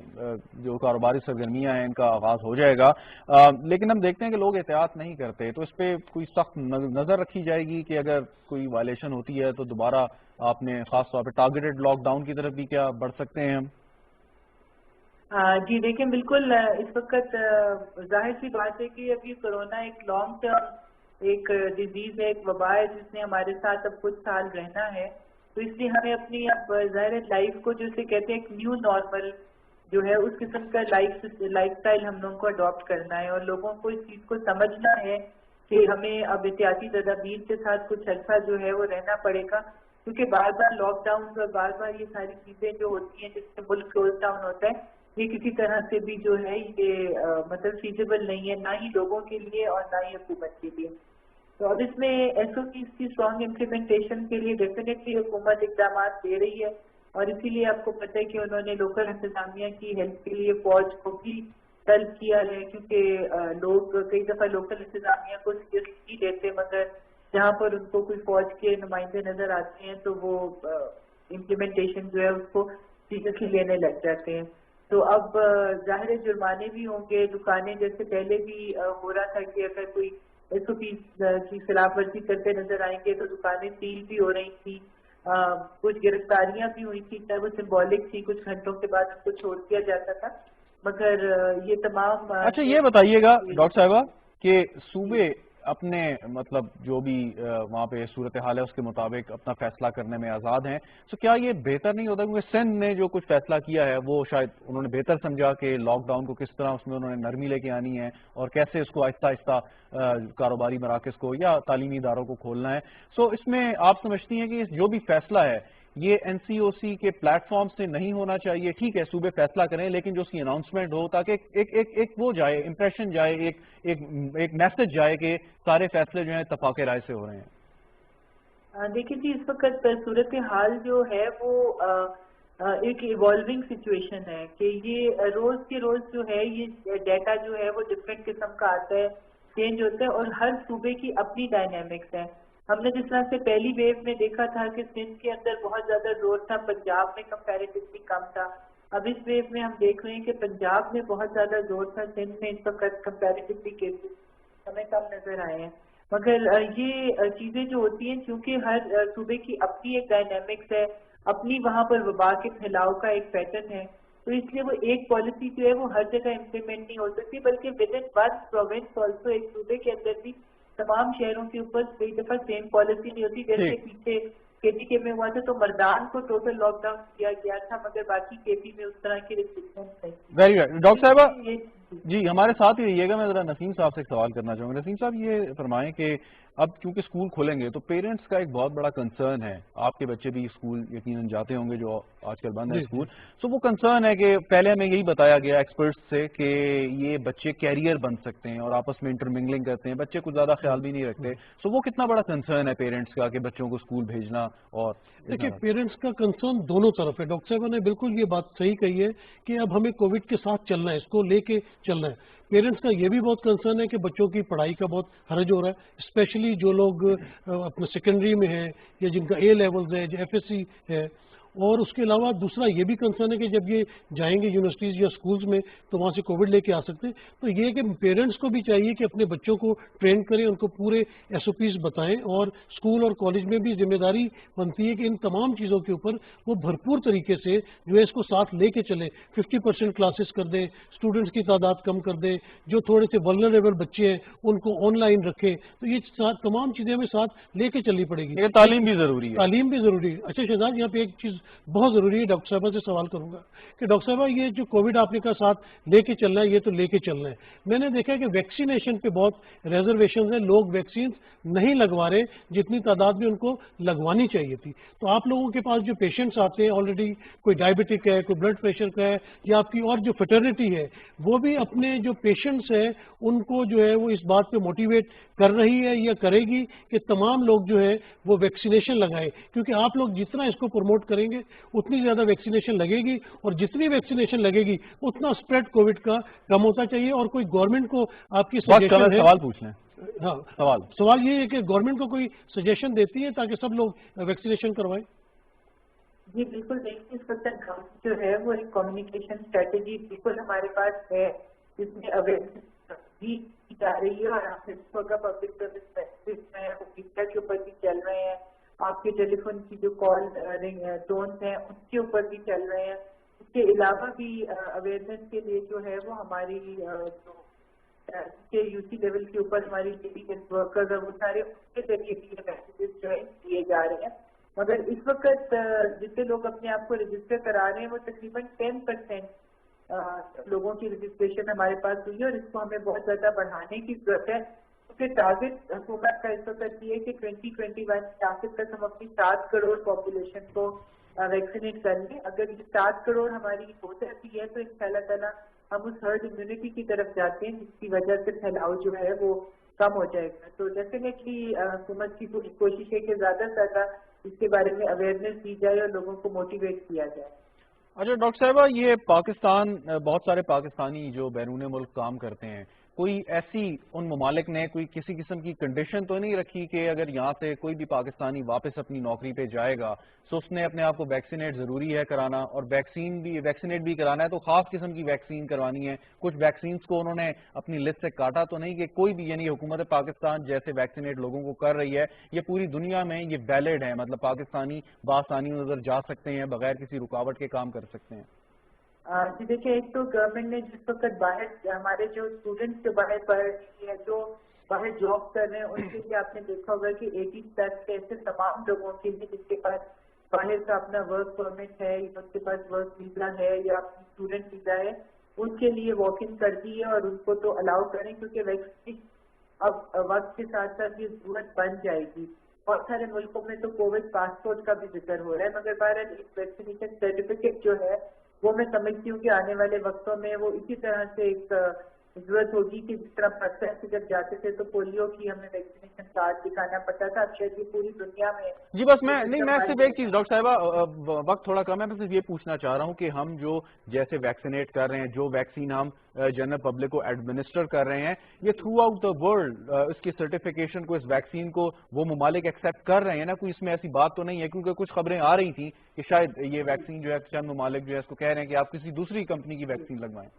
جو کاروباری سرگرمیاں ہیں ان کا آغاز ہو جائے گا, لیکن ہم دیکھتے ہیں کہ لوگ احتیاط نہیں کرتے, تو اس پہ کوئی سخت نظر رکھی جائے گی کہ اگر کوئی وائلیشن ہوتی ہے تو دوبارہ آپ نے خاص طور پہ ٹارگیٹڈ لاک ڈاؤن کی طرف بھی کیا بڑھ سکتے ہیں ہم؟ جی دیکھیں بالکل اس وقت ظاہر سی بات ہے کہ اب یہ کرونا ایک لانگ ٹرم ایک ڈیزیز ہے, ایک وبا ہے جس نے ہمارے ساتھ اب کچھ سال رہنا ہے, تو اس لیے ہمیں اپنی اب ظاہر لائف کو جسے کہتے ہیں ایک نیو نارمل جو ہے اس قسم کا لائف اسٹائل ہم لوگوں کو اڈاپٹ کرنا ہے, اور لوگوں کو اس چیز کو سمجھنا ہے کہ ہمیں اب احتیاطی تدابیر کے ساتھ کچھ عرصہ جو ہے وہ رہنا پڑے گا, کیونکہ بار بار لاک ڈاؤن اور بار بار یہ ساری چیزیں جو ہوتی ہیں جس سے ملک کلوز ڈاؤن ہوتا ہے, یہ کسی طرح سے بھی جو ہے یہ مطلب فیزیبل نہیں ہے, نہ ہی لوگوں کے لیے اور نہ ہی حکومت کے لیے. تو اب اس میں ایس او پیز کی اسٹرانگ امپلیمنٹیشن کے لیے ڈیفینیٹلی حکومت اقدامات دے رہی ہے, اور اسی لیے آپ کو پتہ ہے کہ انہوں نے لوکل انتظامیہ کی ہیلپ کے لیے فوج کو بھی طلب کیا ہے, کیونکہ لوگ کئی دفعہ لوکل انتظامیہ کو سیریسلی نہیں لیتے, مگر جہاں پر ان کو کوئی فوج کے نمائندے نظر آتے ہیں تو وہ امپلیمنٹیشن جو ہے اس کو سیریسلی لینے لگ جاتے ہیں. تو اب ظاہر جرمانے بھی ہوں گے, دکانیں جیسے پہلے بھی ہو رہا تھا کہ اگر کوئی ایس او پیز کی خلاف ورزی کرتے نظر آئیں گے تو دکانیں سیل بھی ہو رہی تھیں, کچھ گرفتاریاں بھی ہوئی تھی, چاہے وہ سمبولک تھی, کچھ گھنٹوں کے بعد اس کو چھوڑ دیا جاتا تھا, مگر یہ تمام اچھا یہ بتائیے گا ڈاکٹر صاحبہ کہ صوبے اپنے مطلب جو بھی وہاں پہ صورتحال ہے اس کے مطابق اپنا فیصلہ کرنے میں آزاد ہیں, تو کیا یہ بہتر نہیں ہوتا کیونکہ سندھ نے جو کچھ فیصلہ کیا ہے وہ شاید انہوں نے بہتر سمجھا کہ لاک ڈاؤن کو کس طرح اس میں انہوں نے نرمی لے کے آنی ہے اور کیسے اس کو آہستہ آہستہ کاروباری مراکز کو یا تعلیمی اداروں کو کھولنا ہے, سو اس میں آپ سمجھتی ہیں کہ جو بھی فیصلہ ہے یہ این سی او سی کے پلیٹ فارم سے نہیں ہونا چاہیے؟ ٹھیک ہے صوبے فیصلہ کریں لیکن جو اس کی اناؤنسمنٹ ہو تاکہ ایک وہ جائے, امپریشن جائے, ایک میسج جائے کہ سارے فیصلے جو ہیں اتفاق رائے سے ہو رہے ہیں. دیکھیں جی اس وقت صورتحال جو ہے وہ ایک ایوالونگ سچویشن ہے کہ یہ روز کے روز جو ہے یہ ڈیٹا جو ہے وہ ڈفرینٹ قسم کا آتا ہے, چینج ہوتا ہے, اور ہر صوبے کی اپنی ڈائنامکس ہے. ہم نے جس طرح سے پہلی ویو میں دیکھا تھا کہ سندھ کے اندر بہت زیادہ زور تھا, پنجاب میں کمپیریٹیولی کم تھا. اب اس ویو میں ہم دیکھ رہے ہیں کہ پنجاب میں بہت زیادہ زور تھا, سندھ میں اس وقت کمپیریٹیولی کیسز ہمیں کم نظر آئے ہیں. مگر یہ چیزیں جو ہوتی ہیں چونکہ ہر صوبے کی اپنی ایک ڈائنامکس ہے, اپنی وہاں پر وبا کے پھیلاؤ کا ایک پیٹرن ہے, تو اس لیے وہ ایک پالیسی جو ہے وہ ہر جگہ امپلیمنٹ نہیں ہو سکتی, بلکہ with in one province also ایک صوبے کے اندر بھی تمام شہروں کے اوپر کئی دفعہ سیم پالیسی نہیں ہوتی. جیسے پیچھے کے پی کے میں ہوا تھا تو مردان کو ٹوٹل لاک ڈاؤن کیا گیا تھا, مگر باقی کے پی میں اس طرح کی ریسٹرکشنز نہیں. Very good. ڈاکٹر صاحبہ جی ہمارے ساتھ ہی رہیے گا, میں ذرا نسیم صاحب سے سوال کرنا چاہوں گا. نسیم صاحب یہ فرمائیں کہ اب کیونکہ اسکول کھولیں گے تو پیرنٹس کا ایک بہت بڑا کنسرن ہے, آپ کے بچے بھی اسکول یقیناً جاتے ہوں گے جو آج کل بند ہے اسکول, سو وہ کنسرن ہے کہ پہلے ہمیں یہی بتایا گیا ایکسپرٹس سے کہ یہ بچے کیریئر بن سکتے ہیں اور آپس میں انٹرمنگلنگ کرتے ہیں, بچے کچھ زیادہ خیال بھی نہیں رکھتے, سو وہ کتنا بڑا کنسرن ہے پیرنٹس کا کہ بچوں کو اسکول بھیجنا؟ اور دیکھیے پیرنٹس کا کنسرن دونوں طرف ہے. ڈاکٹر صاحب نے بالکل یہ بات صحیح کہی ہے کہ اب ہمیں کووڈ کے ساتھ چلنا ہے, اس کو لے کے چلنا ہے. پیرنٹس کا یہ بھی بہت کنسرن ہے کہ بچوں کی پڑھائی کا بہت حرج ہو رہا ہے, اسپیشلی جو لوگ اپنے سیکنڈری میں ہیں یا جن کا اے لیولز ہے, جو ایف ایس سی ہے. اور اس کے علاوہ دوسرا یہ بھی کنسرن ہے کہ جب یہ جائیں گے یونیورسٹیز یا اسکولز میں تو وہاں سے کووڈ لے کے آ سکتے ہیں. تو یہ کہ پیرنٹس کو بھی چاہیے کہ اپنے بچوں کو ٹرین کریں, ان کو پورے ایس او پیز بتائیں, اور اسکول اور کالج میں بھی ذمہ داری بنتی ہے کہ ان تمام چیزوں کے اوپر وہ بھرپور طریقے سے جو ہے اس کو ساتھ لے کے چلیں. 50% کلاسز کر دیں, اسٹوڈنٹس کی تعداد کم کر دیں, جو تھوڑے سے ولنریبل بچے ہیں ان کو آن لائن رکھیں. تو یہ تمام چیزیں ہمیں ساتھ لے کے چلنی پڑے گی. تعلیم بھی ضروری ہے. تعلیم بھی ضروری ہے. اچھا شہزاد, یہاں پہ ایک چیز بہت ضروری ہے. ڈاکٹر صاحبہ سے سوال کروں گا کہ ڈاکٹر صاحبہ یہ جو کووڈ آپ نے کا ساتھ لے کے چلنا ہے, یہ تو لے کے چلنا ہے. میں نے دیکھا کہ ویکسینیشن پہ بہت ریزرویشنز ہیں, لوگ ویکسینز نہیں لگوا رہے جتنی تعداد میں ان کو لگوانی چاہیے تھی. تو آپ لوگوں کے پاس جو پیشنٹس آتے ہیں آلریڈی کوئی ڈائبٹک ہے, کوئی بلڈ پریشر کا ہے, یا آپ کی اور جو فٹرنیٹی ہے وہ بھی اپنے جو پیشنٹس ہیں ان کو جو ہے وہ اس بات پہ موٹیویٹ کر رہی ہے یا کرے گی کہ تمام لوگ جو ہے وہ ویکسینیشن لگائیں, کیونکہ آپ لوگ جتنا اس کو پروموٹ کریں گے اتنی زیادہ ویکسینیشن لگے گی, اور جتنی ویکسینیشن لگے گی اتنا اسپریڈ کووڈ کا کم ہوتا چاہیے. اور کوئی گورنمنٹ کو آپ کی سجیشن ہے, سوال پوچھ لیں. ہاں سوال یہ ہے کہ گورنمنٹ کو کوئی سجیشن دیتی ہے تاکہ سب لوگ ویکسینیشن کروائیں؟ جی بالکل, دیکھیے اس وقت جو ہے وہ ایک کمیونیکیشن اسٹریٹجی بالکل ہمارے پاس ہے جس میں اویئرنیس بھی کی جا رہی ہے, اور آپ اس وقت پبلک سروس میسیج میں وہ میڈیا کے اوپر بھی چل رہے ہیں, آپ کے ٹیلی فون کی جو کال ٹونس ہیں ان کے اوپر بھی چل رہے ہیں. اس کے علاوہ بھی اویئرنیس کے لیے جو ہے وہ ہماری یو سی لیول کے اوپر ہماری لیڈی ہیلتھ ورکرز ہیں وہ سارے اس کے ذریعے بھی یہ میسیجز جو ہے دیے جا رہے ہیں. مگر اس وقت جتنے لوگ اپنے آپ کو رجسٹر کرا رہے ہیں وہ تقریباً 10% لوگوں کی رجسٹریشن ہمارے پاس ہوئی ہے, اور اس کو ہمیں بہت زیادہ بڑھانے کی ضرورت ہے, کیونکہ ٹارگیٹ حکومت کا اس وقت یہ ہے کہ 2021 کے آخر تک ہم اپنی 7 کروڑ پاپولیشن کو ویکسینیٹ کر لیں. اگر یہ 7 کروڑ ہماری ہو جاتی ہے تو ان شاء اللہ تعالیٰ ہم اس ہرڈ امیونٹی کی طرف جاتے ہیں, جس کی وجہ سے پھیلاؤ جو ہے وہ کم ہو جائے گا. تو ڈیفینیٹلی حکومت کی پوری کوشش ہے کہ زیادہ سے زیادہ اس کے بارے میں اویئرنیس دی جائے اور لوگوں کو موٹیویٹ کیا جائے. اچھا ڈاکٹر صاحبہ, یہ پاکستان, بہت سارے پاکستانی جو بیرون ملک کام کرتے ہیں, کوئی ایسی ان ممالک نے کوئی کسی قسم کی کنڈیشن تو نہیں رکھی کہ اگر یہاں سے کوئی بھی پاکستانی واپس اپنی نوکری پہ جائے گا تو اس نے اپنے آپ کو ویکسینیٹ ضروری ہے کرانا, اور ویکسینیٹ بھی کرانا ہے تو خاص قسم کی ویکسین کروانی ہے؟ کچھ ویکسینز کو انہوں نے اپنی لسٹ سے کاٹا تو نہیں کہ کوئی بھی, یعنی حکومت پاکستان جیسے ویکسینیٹ لوگوں کو کر رہی ہے یہ پوری دنیا میں یہ ویلڈ ہے, مطلب پاکستانی بآسانی نظر جا سکتے ہیں, بغیر کسی رکاوٹ کے کام کر سکتے ہیں؟ جی دیکھیے, ایک تو گورنمنٹ نے جس وقت باہر ہمارے جو اسٹوڈنٹس جو باہر پڑھ رہی ہیں, جو باہر جاب کر رہے ہیں, ان کے لیے آپ نے دیکھا ہوگا کہ 18+ کے ایسے تمام لوگوں کے لیے جن کے پاس باہر کا اپنا ورک پرمٹ ہے, یا ان کے پاس ورک ویزا ہے یا اسٹوڈنٹ ویزا ہے, ان کے لیے واک ان کر دی ہے, اور ان کو تو الاؤ کریں کیونکہ ویکسین اب وقت کے ساتھ ساتھ یہ ضرورت بن جائے گی. بہت سارے ملکوں میں تو کووڈ پاسپورٹ کا بھی ذکر ہو رہا ہے, مگر بہرحال ایک ویکسینیشن سرٹیفکیٹ جو ہے وہ میں سمجھتی ہوں کہ آنے والے وقتوں میں وہ اسی طرح سے ایک ضرورت ہوگی کہ جس طرح پاکستان سے جب جاتے تھے تو پولیو کی ہمیں ویکسینیشن کارڈ دکھانا پڑتا تھا, اب شاید یہ پوری دنیا میں. جی بس میں صرف ایک چیز ڈاکٹر صاحبہ, وقت تھوڑا کم ہے, میں صرف یہ پوچھنا چاہ رہا ہوں کہ ہم جو جیسے ویکسینیٹ کر رہے ہیں, جو ویکسین ہم جنرل پبلک کو ایڈمنسٹر کر رہے ہیں, یہ تھرو آؤٹ دا ورلڈ اس کی سرٹیفکیشن کو, اس ویکسین کو وہ ممالک ایکسیپٹ کر رہے ہیں نا؟ کوئی اس میں ایسی بات تو نہیں ہے؟ کیونکہ کچھ خبریں آ رہی تھیں کہ شاید یہ ویکسین جو ہے چند ممالک جو ہے اس کو کہہ رہے ہیں کہ آپ کسی دوسری کمپنی کی ویکسین لگوائیں.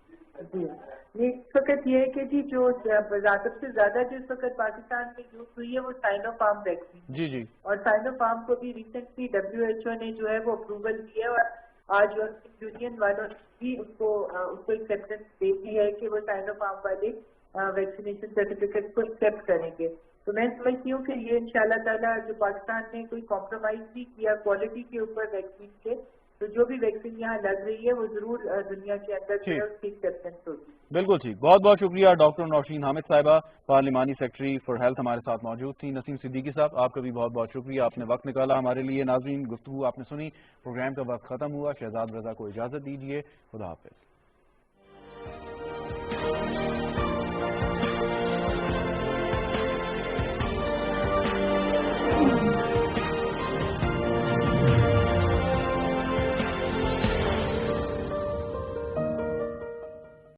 جی اس وقت یہ ہے کہ جی جو سب سے زیادہ جو اس وقت پاکستان میں یوز ہوئی ہے وہ سائنو فارم ویکسین. جی اور سائنو فارم کو بھی ریسنٹلی WHO نے جو ہے وہ اپروول دی ہے, اور آج یورپین یونین والوں نے بھی اس کو ایکسیپٹنس دے دی ہے کہ وہ سائنو فارم والے ویکسینیشن سرٹیفکیٹ کو ایکسیپٹ کریں گے. تو میں سمجھتی ہوں کہ یہ انشاءاللہ تعالیٰ جو پاکستان نے کوئی کمپرومائز نہیں کیا کوالٹی کے اوپر ویکسین کے, تو جو بھی ویکسین یہاں لگ رہی ہے وہ ضرور دنیا کے اندر جو ہے اس کی ایکسیپٹنس ہوگی. بالکل ٹھیک, بہت بہت شکریہ. ڈاکٹر نوشین حامد صاحبہ, پارلیمانی سیکرٹری فار ہیلتھ ہمارے ساتھ موجود تھی. نسیم صدیقی صاحب, آپ کا بھی بہت بہت شکریہ, آپ نے وقت نکالا ہمارے لیے. ناظرین, گفتگو آپ نے سنی, پروگرام کا وقت ختم ہوا. شہزاد رضا کو اجازت دیجیے, خدا حافظ.